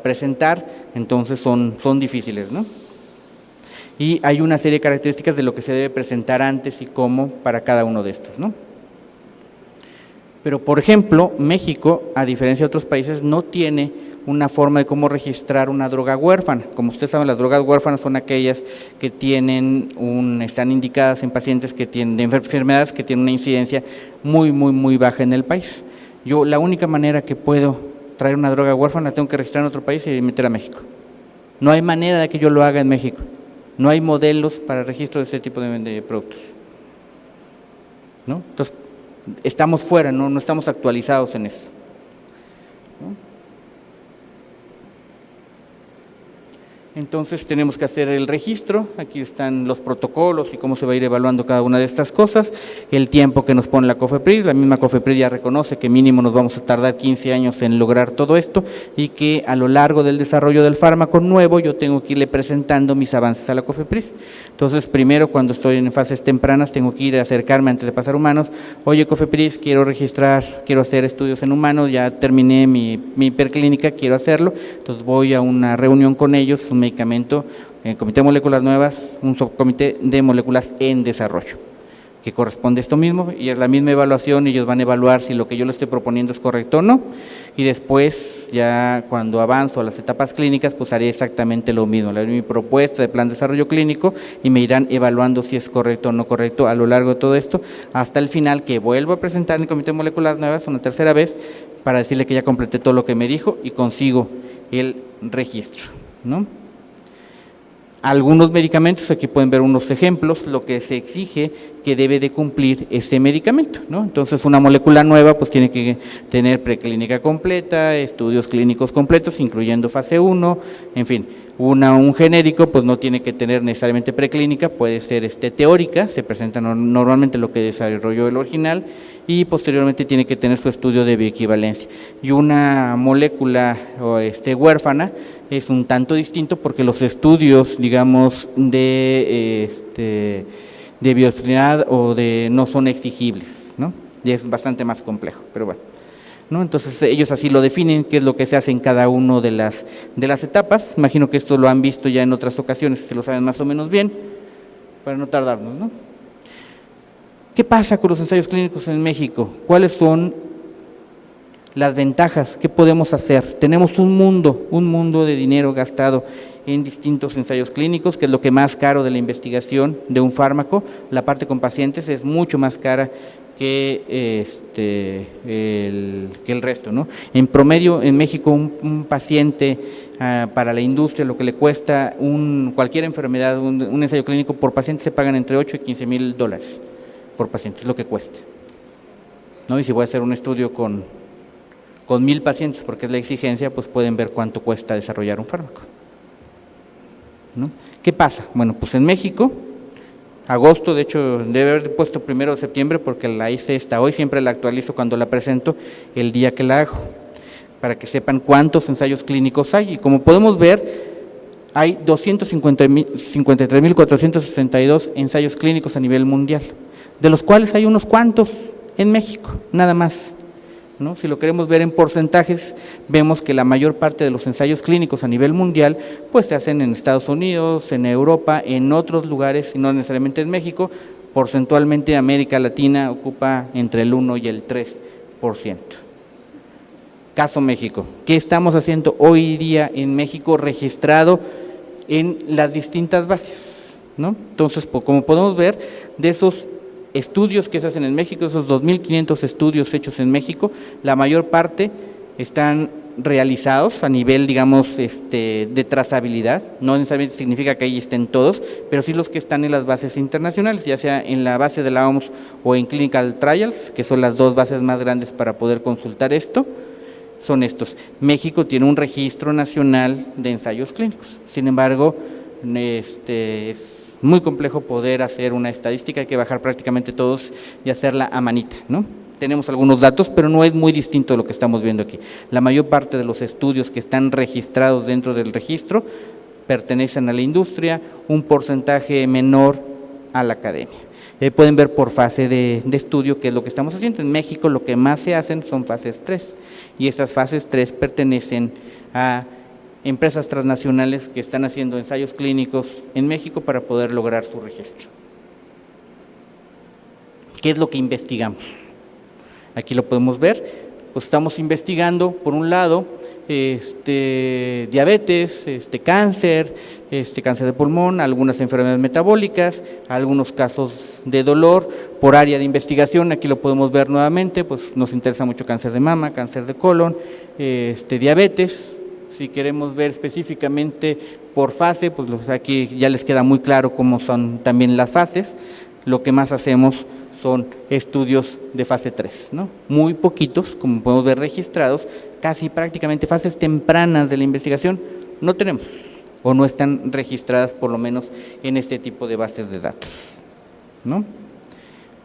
S1: presentar, entonces son difíciles, ¿no? Y hay una serie de características de lo que se debe presentar antes y cómo para cada uno de estos, ¿no? Pero, por ejemplo, México, a diferencia de otros países, no tiene una forma de cómo registrar una droga huérfana. Como ustedes saben, las drogas huérfanas son aquellas que están indicadas en pacientes que tienen de enfermedades que tienen una incidencia muy, muy, muy baja en el país. La única manera que puedo traer una droga huérfana, tengo que registrar en otro país y meter a México. No hay manera de que yo lo haga en México. No hay modelos para registro de ese tipo de productos, ¿no? Entonces, estamos fuera, no estamos actualizados en eso, ¿no? Entonces tenemos que hacer el registro, aquí están los protocolos y cómo se va a ir evaluando cada una de estas cosas, el tiempo que nos pone la COFEPRIS, la misma COFEPRIS ya reconoce que mínimo nos vamos a tardar 15 años en lograr todo esto y que a lo largo del desarrollo del fármaco nuevo yo tengo que irle presentando mis avances a la COFEPRIS. Entonces primero cuando estoy en fases tempranas tengo que ir a acercarme antes de pasar humanos, oye COFEPRIS, quiero registrar, quiero hacer estudios en humanos, ya terminé mi hiperclínica, quiero hacerlo, entonces voy a una reunión con ellos, un medicamento, el Comité de Moléculas Nuevas, un subcomité de moléculas en desarrollo, que corresponde a esto mismo, y es la misma evaluación, ellos van a evaluar si lo que yo le estoy proponiendo es correcto o no, y después ya cuando avanzo a las etapas clínicas, pues haré exactamente lo mismo, le haré mi propuesta de plan de desarrollo clínico y me irán evaluando si es correcto o no correcto a lo largo de todo esto, hasta el final que vuelvo a presentar en el Comité de Moléculas Nuevas una tercera vez para decirle que ya completé todo lo que me dijo y consigo el registro, ¿no? Algunos medicamentos, aquí pueden ver unos ejemplos, lo que se exige que debe de cumplir este medicamento, ¿no? Entonces una molécula nueva pues tiene que tener preclínica completa, estudios clínicos completos, incluyendo fase 1, en fin. Un genérico pues no tiene que tener necesariamente preclínica, puede ser teórica, se presenta normalmente lo que desarrolló el original y posteriormente tiene que tener su estudio de bioequivalencia. Y una molécula huérfana es un tanto distinto porque los estudios, digamos, de bioequivalencia o no son exigibles, ¿no? Y es bastante más complejo, pero bueno, ¿no? Entonces ellos así lo definen, qué es lo que se hace en cada una de las etapas. Imagino que esto lo han visto ya en otras ocasiones, se lo saben más o menos bien, para no tardarnos, ¿no? ¿Qué pasa con los ensayos clínicos en México? ¿Cuáles son las ventajas? ¿Qué podemos hacer? Tenemos un mundo de dinero gastado en distintos ensayos clínicos, que es lo que más caro de la investigación de un fármaco. La parte con pacientes es mucho más cara que el resto, ¿no? En promedio, en México, un paciente para la industria, lo que le cuesta cualquier enfermedad, un ensayo clínico por paciente se pagan entre 8 y 15 mil dólares por paciente, es lo que cuesta, ¿no? Y si voy a hacer un estudio con con 1000 pacientes, porque es la exigencia, pues pueden ver cuánto cuesta desarrollar un fármaco, ¿no? ¿Qué pasa? Bueno, pues en México, agosto, de hecho, debe haber puesto 1 de septiembre porque la hice esta hoy, siempre la actualizo cuando la presento, el día que la hago, para que sepan cuántos ensayos clínicos hay. Y como podemos ver, hay 253.462 ensayos clínicos a nivel mundial, de los cuales hay unos cuantos en México, nada más, ¿no? Si lo queremos ver en porcentajes, vemos que la mayor parte de los ensayos clínicos a nivel mundial pues se hacen en Estados Unidos, en Europa, en otros lugares, y no necesariamente en México. Porcentualmente América Latina ocupa entre el 1 y el 3%. Caso México, ¿qué estamos haciendo hoy día en México registrado en las distintas bases, ¿no? Entonces, como podemos ver, de esos estudios que se hacen en México, esos 2.500 estudios hechos en México, la mayor parte están realizados a nivel, digamos, de trazabilidad. No necesariamente significa que ahí estén todos, pero sí los que están en las bases internacionales, ya sea en la base de la OMS o en Clinical Trials, que son las dos bases más grandes para poder consultar esto. Son estos. México tiene un registro nacional de ensayos clínicos. Sin embargo, es muy complejo poder hacer una estadística, hay que bajar prácticamente todos y hacerla a manita, ¿no? Tenemos algunos datos, pero no es muy distinto de lo que estamos viendo aquí. La mayor parte de los estudios que están registrados dentro del registro pertenecen a la industria, un porcentaje menor a la academia. Pueden ver por fase de estudio qué es lo que estamos haciendo. En México lo que más se hacen son fases 3, y esas fases 3 pertenecen a empresas transnacionales que están haciendo ensayos clínicos en México para poder lograr su registro. ¿Qué es lo que investigamos? Aquí lo podemos ver, pues estamos investigando, por un lado, diabetes, cáncer, cáncer de pulmón, algunas enfermedades metabólicas, algunos casos de dolor. Por área de investigación, aquí lo podemos ver nuevamente, pues nos interesa mucho cáncer de mama, cáncer de colon, diabetes. Si queremos ver específicamente por fase, pues aquí ya les queda muy claro cómo son también las fases. Lo que más hacemos son estudios de fase 3, ¿no? Muy poquitos, como podemos ver registrados, casi prácticamente fases tempranas de la investigación no tenemos, o no están registradas por lo menos en este tipo de bases de datos, ¿no?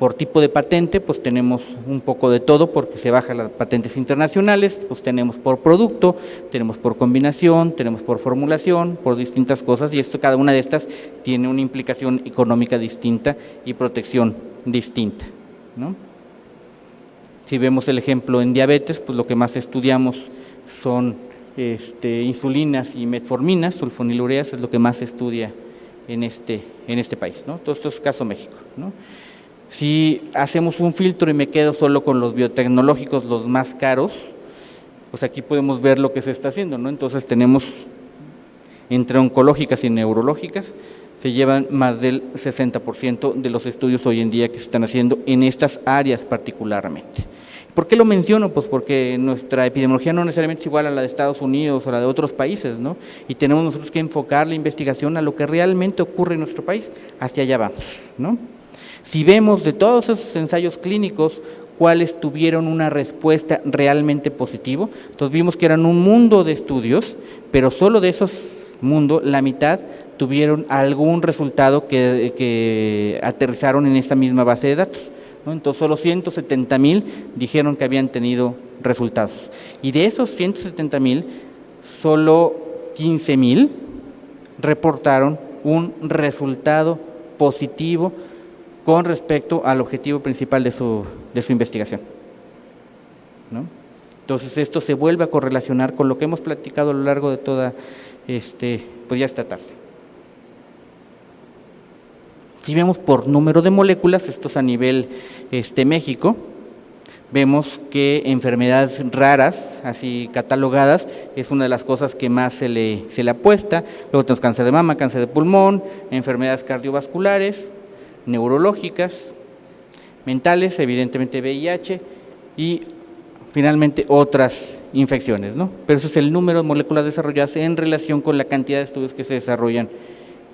S1: Por tipo de patente, pues tenemos un poco de todo, porque se bajan las patentes internacionales, pues tenemos por producto, tenemos por combinación, tenemos por formulación, por distintas cosas, y cada una de estas tiene una implicación económica distinta y protección distinta, ¿no? Si vemos el ejemplo en diabetes, pues lo que más estudiamos son insulinas y metforminas, sulfonilureas, es lo que más se estudia en este país, ¿no? Todo esto es caso México, ¿no? Si hacemos un filtro y me quedo solo con los biotecnológicos, los más caros, pues aquí podemos ver lo que se está haciendo, ¿no? Entonces tenemos entre oncológicas y neurológicas, se llevan más del 60% de los estudios hoy en día que se están haciendo en estas áreas particularmente. ¿Por qué lo menciono? Pues porque nuestra epidemiología no necesariamente es igual a la de Estados Unidos o la de otros países, ¿no? Y tenemos nosotros que enfocar la investigación a lo que realmente ocurre en nuestro país, hacia allá vamos, ¿no? Si vemos de todos esos ensayos clínicos, cuáles tuvieron una respuesta realmente positiva, entonces vimos que eran un mundo de estudios, pero solo de esos mundos, la mitad tuvieron algún resultado que aterrizaron en esta misma base de datos, ¿no? Entonces solo 170,000 dijeron que habían tenido resultados, y de esos 170,000, solo 15,000 reportaron un resultado positivo con respecto al objetivo principal de su investigación, ¿no? Entonces esto se vuelve a correlacionar con lo que hemos platicado a lo largo de toda, pues ya esta tarde. Si vemos por número de moléculas, esto es a nivel México, vemos que enfermedades raras, así catalogadas, es una de las cosas que más se le apuesta. Luego tenemos cáncer de mama, cáncer de pulmón, enfermedades cardiovasculares, neurológicas, mentales, evidentemente VIH, y finalmente otras infecciones, ¿no? Pero eso es el número de moléculas desarrolladas en relación con la cantidad de estudios que se desarrollan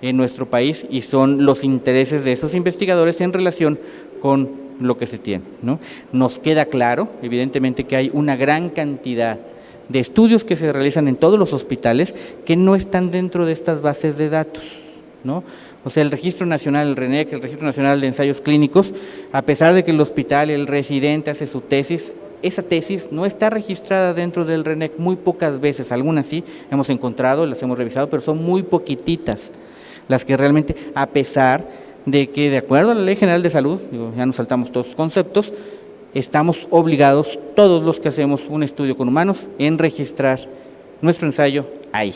S1: en nuestro país, y son los intereses de esos investigadores en relación con lo que se tiene, ¿no? Nos queda claro, evidentemente, que hay una gran cantidad de estudios que se realizan en todos los hospitales que no están dentro de estas bases de datos, ¿no? O sea, el Registro Nacional, el RENEC, el Registro Nacional de Ensayos Clínicos, a pesar de que el hospital, el residente hace su tesis, esa tesis no está registrada dentro del RENEC, muy pocas veces, algunas sí hemos encontrado, las hemos revisado, pero son muy poquititas las que realmente, a pesar de que de acuerdo a la Ley General de Salud, digo, ya nos saltamos todos los conceptos, estamos obligados, todos los que hacemos un estudio con humanos, en registrar nuestro ensayo ahí.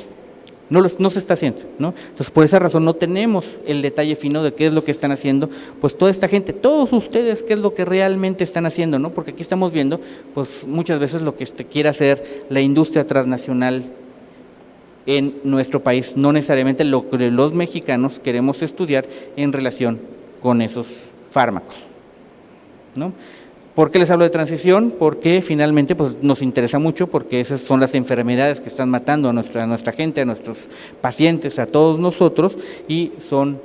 S1: No se está haciendo, ¿no? Entonces, por esa razón no tenemos el detalle fino de qué es lo que están haciendo, pues toda esta gente, todos ustedes, qué es lo que realmente están haciendo, ¿no? Porque aquí estamos viendo, pues muchas veces lo que quiere hacer la industria transnacional en nuestro país, no necesariamente lo que los mexicanos queremos estudiar en relación con esos fármacos, ¿no? ¿Por qué les hablo de transición? Porque finalmente pues, nos interesa mucho, porque esas son las enfermedades que están matando a nuestra gente, a nuestros pacientes, a todos nosotros, y son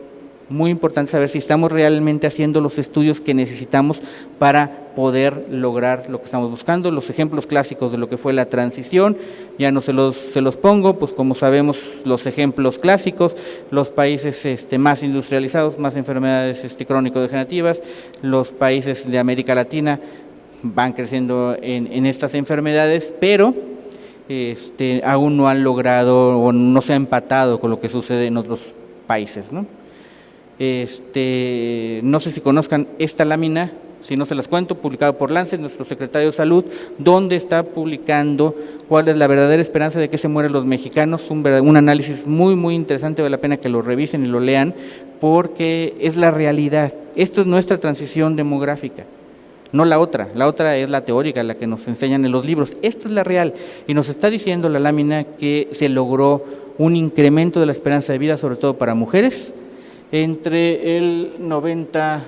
S1: muy importante saber si estamos realmente haciendo los estudios que necesitamos para poder lograr lo que estamos buscando. Los ejemplos clásicos de lo que fue la transición, ya no se los pongo, pues como sabemos los ejemplos clásicos, los países más industrializados, más enfermedades crónico-degenerativas, los países de América Latina van creciendo en estas enfermedades, pero aún no han logrado o no se ha empatado con lo que sucede en otros países, ¿no? No sé si conozcan esta lámina, si no se las cuento, publicado por Lancet, nuestro secretario de Salud, donde está publicando cuál es la verdadera esperanza de que se mueren los mexicanos, un análisis muy, muy interesante, vale la pena que lo revisen y lo lean, porque es la realidad. Esto es nuestra transición demográfica, no la otra es la teórica, la que nos enseñan en los libros, esta es la real, y nos está diciendo la lámina que se logró un incremento de la esperanza de vida, sobre todo para mujeres, entre el 90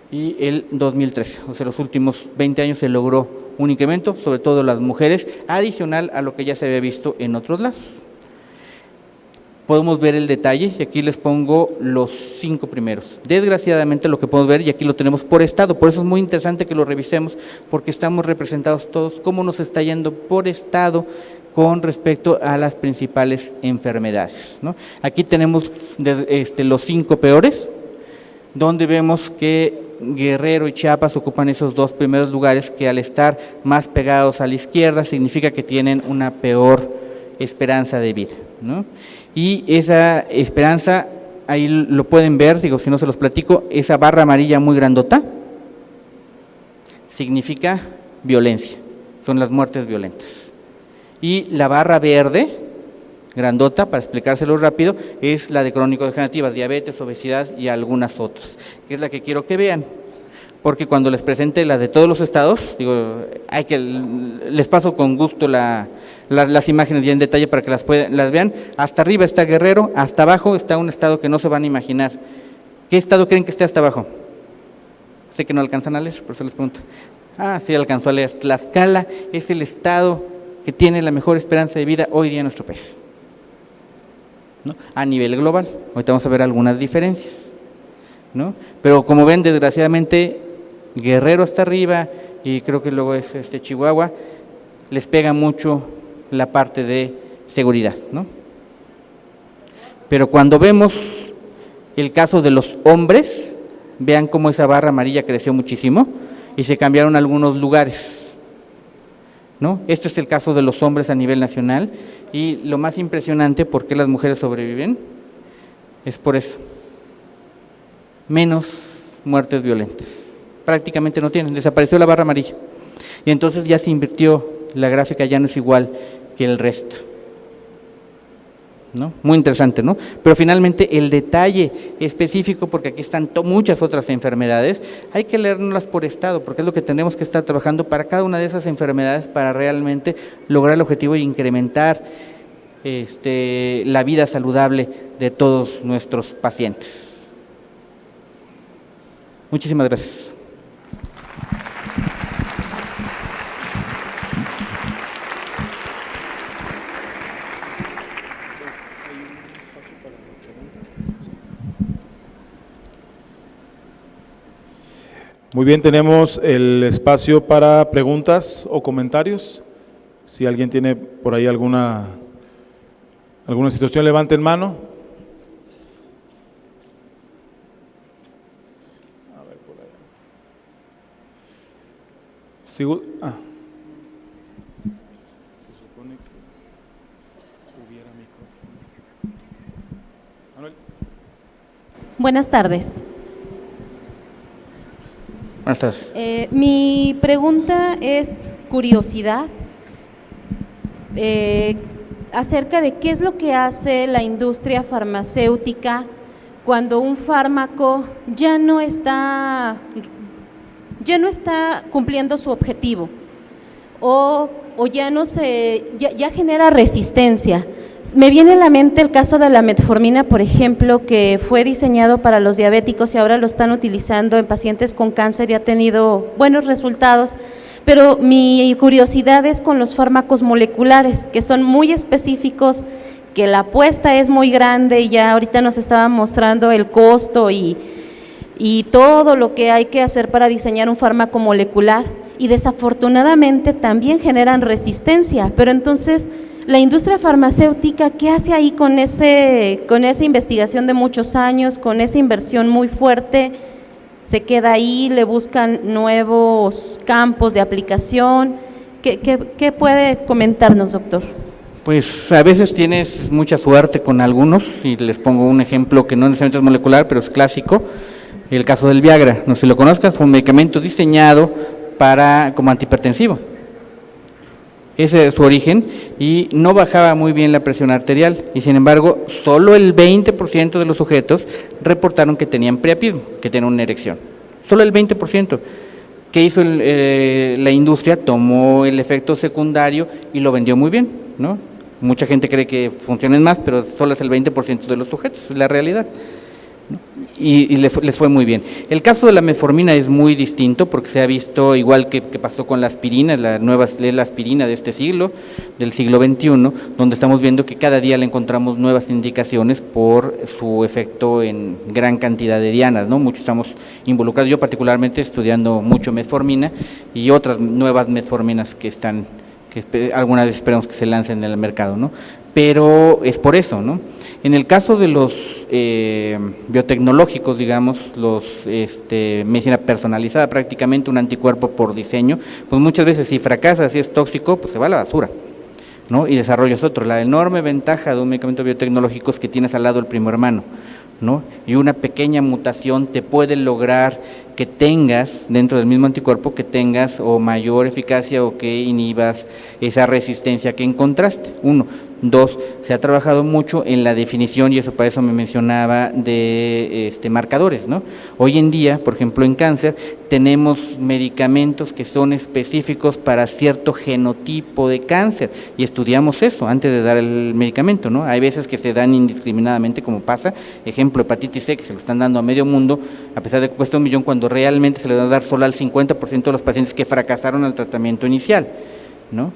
S1: y el 2013, o sea, los últimos 20 años se logró un incremento, sobre todo las mujeres, adicional a lo que ya se había visto en otros lados. Podemos ver el detalle, y aquí les pongo los 5 primeros. Desgraciadamente lo que podemos ver, y aquí lo tenemos por estado, por eso es muy interesante que lo revisemos, porque estamos representados todos, cómo nos está yendo por estado, con respecto a las principales enfermedades, ¿no? Aquí tenemos los 5 peores, donde vemos que Guerrero y Chiapas ocupan esos 2 primeros lugares, que al estar más pegados a la izquierda significa que tienen una peor esperanza de vida, ¿no? Y esa esperanza, ahí lo pueden ver, digo, si no se los platico, esa barra amarilla muy grandota significa violencia, son las muertes violentas. Y la barra verde, grandota, para explicárselo rápido, es la de crónico-degenerativas, diabetes, obesidad y algunas otras, que es la que quiero que vean, porque cuando les presente la de todos los estados, digo, les paso con gusto las imágenes ya en detalle para que las vean. Hasta arriba está Guerrero, hasta abajo está un estado que no se van a imaginar. ¿Qué estado creen que esté hasta abajo? Sé que no alcanzan a leer, por eso les pregunto. Ah, sí alcanzó a leer. Tlaxcala es el estado que tiene la mejor esperanza de vida hoy día en nuestro país, ¿no? A nivel global, ahorita vamos a ver algunas diferencias, ¿no? Pero como ven, desgraciadamente, Guerrero hasta arriba, y creo que luego es Chihuahua, les pega mucho la parte de seguridad, ¿no? Pero cuando vemos el caso de los hombres, vean cómo esa barra amarilla creció muchísimo y se cambiaron algunos lugares, ¿no? Este es el caso de los hombres a nivel nacional, y lo más impresionante, ¿por qué las mujeres sobreviven? Es por eso. Menos muertes violentas. Prácticamente no tienen, desapareció la barra amarilla. Y entonces ya se invirtió, la gráfica ya no es igual que el resto, ¿no? Muy interesante, ¿no? Pero finalmente el detalle específico, porque aquí están muchas otras enfermedades, hay que leerlas por estado, porque es lo que tenemos que estar trabajando para cada una de esas enfermedades, para realmente lograr el objetivo de incrementar la vida saludable de todos nuestros pacientes. Muchísimas gracias.
S2: Muy bien, tenemos el espacio para preguntas o comentarios. Si alguien tiene por ahí alguna situación, levanten mano. A ver, por allá. Sigo. Se supone que hubiera micrófono. Manuel.
S3: Buenas tardes.
S1: Buenas tardes.
S3: Mi pregunta es curiosidad acerca de qué es lo que hace la industria farmacéutica cuando un fármaco ya no está cumpliendo su objetivo o ya genera resistencia. Me viene a la mente el caso de la metformina, por ejemplo, que fue diseñado para los diabéticos y ahora lo están utilizando en pacientes con cáncer y ha tenido buenos resultados, pero mi curiosidad es con los fármacos moleculares, que son muy específicos, que la apuesta es muy grande y ya ahorita nos estaba mostrando el costo y todo lo que hay que hacer para diseñar un fármaco molecular, y desafortunadamente también generan resistencia, pero entonces la industria farmacéutica, ¿qué hace ahí con esa investigación de muchos años, con esa inversión muy fuerte? ¿Se queda ahí, le buscan nuevos campos de aplicación? ¿Qué puede comentarnos, doctor?
S1: Pues a veces tienes mucha suerte con algunos, y les pongo un ejemplo que no necesariamente es molecular, pero es clásico, el caso del Viagra. No sé si lo conozcas, fue un medicamento diseñado como antihipertensivo. Ese es su origen, y no bajaba muy bien la presión arterial, y sin embargo, solo el 20% de los sujetos reportaron que tenían priapismo, que tenían una erección. Solo el 20%. ¿Qué hizo la industria? Tomó el efecto secundario y lo vendió muy bien, ¿no? Mucha gente cree que funcionan más, pero solo es el 20% de los sujetos, es la realidad. Y les fue muy bien. El caso de la metformina es muy distinto porque se ha visto, igual que pasó con la aspirina, la aspirina de este siglo, del siglo XXI, donde estamos viendo que cada día le encontramos nuevas indicaciones por su efecto en gran cantidad de dianas, ¿no? Muchos estamos involucrados, yo particularmente estudiando mucho metformina y otras nuevas metforminas que alguna vez esperamos que se lancen en el mercado, ¿no? Pero es por eso, ¿no? En el caso de los biotecnológicos, digamos, medicina personalizada, prácticamente un anticuerpo por diseño, pues muchas veces si fracasa, si es tóxico, pues se va a la basura, ¿no? Y desarrollas otro. La enorme ventaja de un medicamento biotecnológico es que tienes al lado el primo hermano, ¿no? Y una pequeña mutación te puede lograr que tengas, dentro del mismo anticuerpo, que tengas o mayor eficacia o que inhibas esa resistencia que encontraste. Uno. Dos, se ha trabajado mucho en la definición, y eso para eso me mencionaba, de marcadores, ¿no? Hoy en día, por ejemplo, en cáncer, tenemos medicamentos que son específicos para cierto genotipo de cáncer, y estudiamos eso antes de dar el medicamento, ¿no? Hay veces que se dan indiscriminadamente, como pasa, ejemplo, hepatitis C, que se lo están dando a medio mundo, a pesar de que cuesta $1 millón, cuando realmente se le va a dar solo al 50% de los pacientes que fracasaron al tratamiento inicial, ¿no?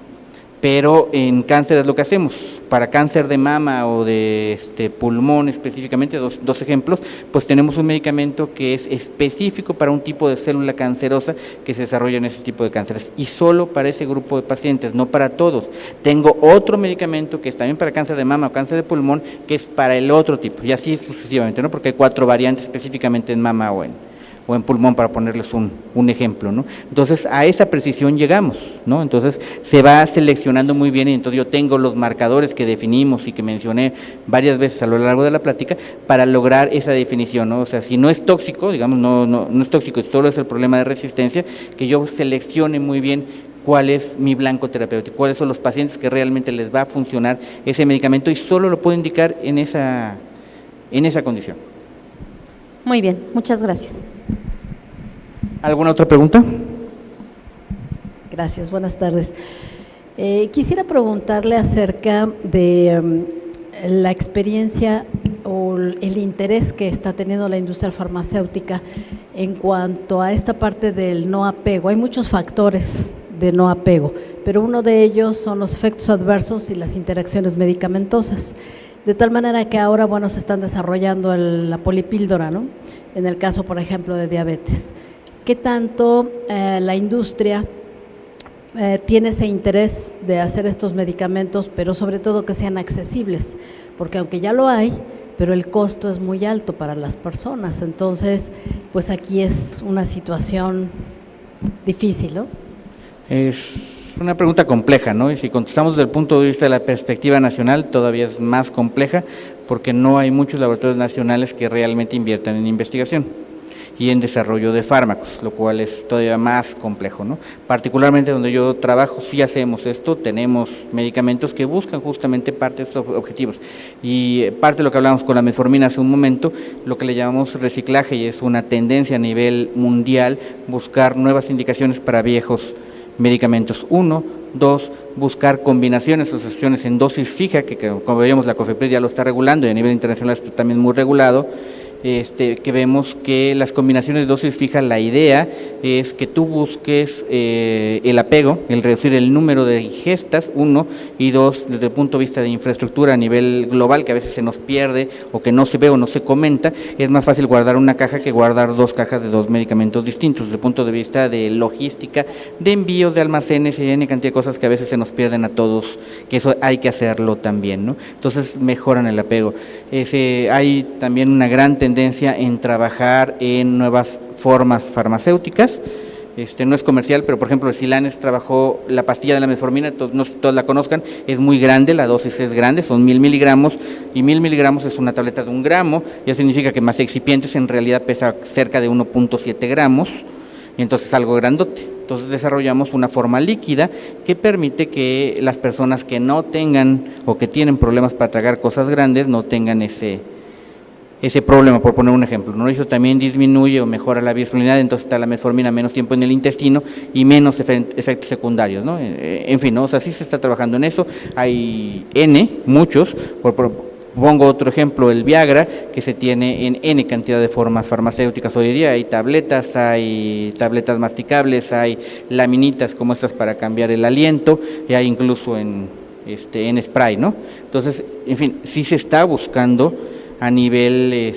S1: Pero en cáncer es lo que hacemos. Para cáncer de mama o de pulmón específicamente, dos ejemplos, pues tenemos un medicamento que es específico para un tipo de célula cancerosa que se desarrolla en ese tipo de cánceres, y solo para ese grupo de pacientes, no para todos. Tengo otro medicamento que es también para cáncer de mama o cáncer de pulmón, que es para el otro tipo, y así sucesivamente, ¿no? Porque hay 4 variantes específicamente en mama o en pulmón, para ponerles un ejemplo, ¿no? Entonces, a esa precisión llegamos, ¿no? Entonces, se va seleccionando muy bien, y entonces yo tengo los marcadores que definimos y que mencioné varias veces a lo largo de la plática para lograr esa definición, ¿no? O sea, si no es tóxico, digamos, no es tóxico, solo es el problema de resistencia, que yo seleccione muy bien cuál es mi blanco terapéutico, cuáles son los pacientes que realmente les va a funcionar ese medicamento, y solo lo puedo indicar en esa condición.
S3: Muy bien, muchas gracias.
S1: ¿Alguna otra pregunta?
S4: Gracias, buenas tardes. Quisiera preguntarle acerca de la experiencia o el interés que está teniendo la industria farmacéutica en cuanto a esta parte del no apego. Hay muchos factores de no apego, pero uno de ellos son los efectos adversos y las interacciones medicamentosas. De tal manera que ahora, se están desarrollando la polipíldora, ¿no? En el caso, por ejemplo, de diabetes. ¿qué tanto la industria tiene ese interés de hacer estos medicamentos, pero sobre todo que sean accesibles? Porque aunque ya lo hay, pero el costo es muy alto para las personas. Entonces, pues aquí es una situación difícil, ¿no?
S1: Es una pregunta compleja, ¿no? Y si contestamos desde el punto de vista de la perspectiva nacional, todavía es más compleja porque no hay muchos laboratorios nacionales que realmente inviertan en investigación y en desarrollo de fármacos, lo cual es todavía más complejo, ¿no? Particularmente donde yo trabajo, sí hacemos esto, tenemos medicamentos que buscan justamente parte de estos objetivos. Y parte de lo que hablamos con la metformina hace un momento, lo que le llamamos reciclaje, y es una tendencia a nivel mundial buscar nuevas indicaciones para viejos medicamentos. 1, 2, buscar combinaciones o asociaciones en dosis fija, que como veíamos la COFEPRIS ya lo está regulando y a nivel internacional está también muy regulado. Que vemos que las combinaciones de dosis fija, la idea es que tú busques el apego, el reducir el número de ingestas, 1, y 2, desde el punto de vista de infraestructura a nivel global, que a veces se nos pierde o que no se ve o no se comenta, es más fácil guardar una caja que guardar 2 cajas de 2 medicamentos distintos, desde el punto de vista de logística, de envíos de almacenes y N cantidad de cosas que a veces se nos pierden a todos, que eso hay que hacerlo también, ¿no? Entonces mejoran el apego. Hay también una gran tendencia en trabajar en nuevas formas farmacéuticas. No es comercial, pero por ejemplo el Silanes trabajó la pastilla de la metformina, no sé si todos la conozcan, es muy grande, la dosis es grande, son 1000 miligramos, y 1000 miligramos es una tableta de 1 gramo, ya significa que más excipientes en realidad pesa cerca de 1.7 gramos, y entonces es algo grandote. Entonces desarrollamos una forma líquida que permite que las personas que no tengan o que tienen problemas para tragar cosas grandes no tengan ese problema, por poner un ejemplo, ¿no? Eso también disminuye o mejora la biosolubilidad, entonces está la metformina menos tiempo en el intestino y menos efectos secundarios, ¿no? En fin, ¿no? O sea, sí se está trabajando en eso, hay muchos, pongo otro ejemplo, el Viagra, que se tiene en N cantidad de formas farmacéuticas hoy día, hay tabletas masticables, hay laminitas como estas para cambiar el aliento, y hay incluso en spray, ¿no? Entonces, en fin, sí se está buscando a nivel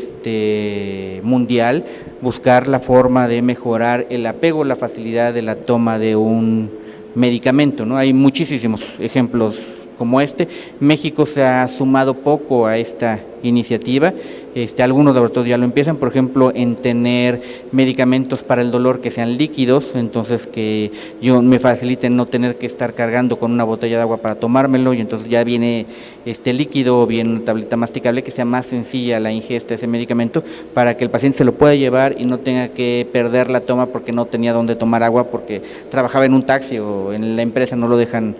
S1: mundial, buscar la forma de mejorar el apego, la facilidad de la toma de un medicamento, ¿no? Hay muchísimos ejemplos como México se ha sumado poco a esta iniciativa, algunos laboratorios ya lo empiezan, por ejemplo, en tener medicamentos para el dolor que sean líquidos, entonces que me faciliten no tener que estar cargando con una botella de agua para tomármelo, y entonces ya viene líquido o bien una tableta masticable que sea más sencilla la ingesta de ese medicamento para que el paciente se lo pueda llevar y no tenga que perder la toma porque no tenía dónde tomar agua, porque trabajaba en un taxi o en la empresa no lo dejan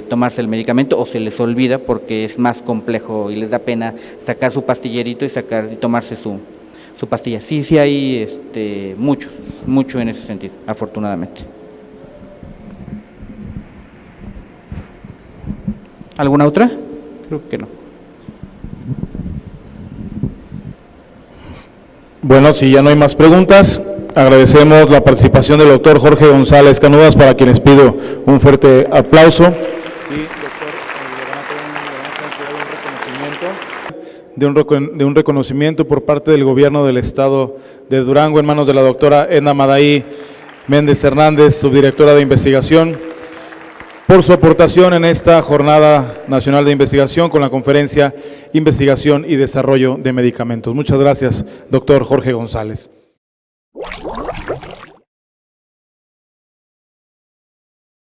S1: tomarse el medicamento o se les olvida porque es más complejo y les da pena sacar su pastillerito y tomarse su pastilla. Sí hay mucho en ese sentido, afortunadamente. ¿Alguna otra? Creo que no.
S2: Bueno, si ya no hay más preguntas, agradecemos la participación del doctor Jorge González Canudas, para quienes pido un fuerte aplauso. Y, doctor, le van a de un reconocimiento por parte del gobierno del estado de Durango en manos de la doctora Edna Madaí Méndez Hernández, subdirectora de investigación, por su aportación en esta Jornada Nacional de Investigación con la conferencia Investigación y Desarrollo de Medicamentos. Muchas gracias, doctor Jorge González.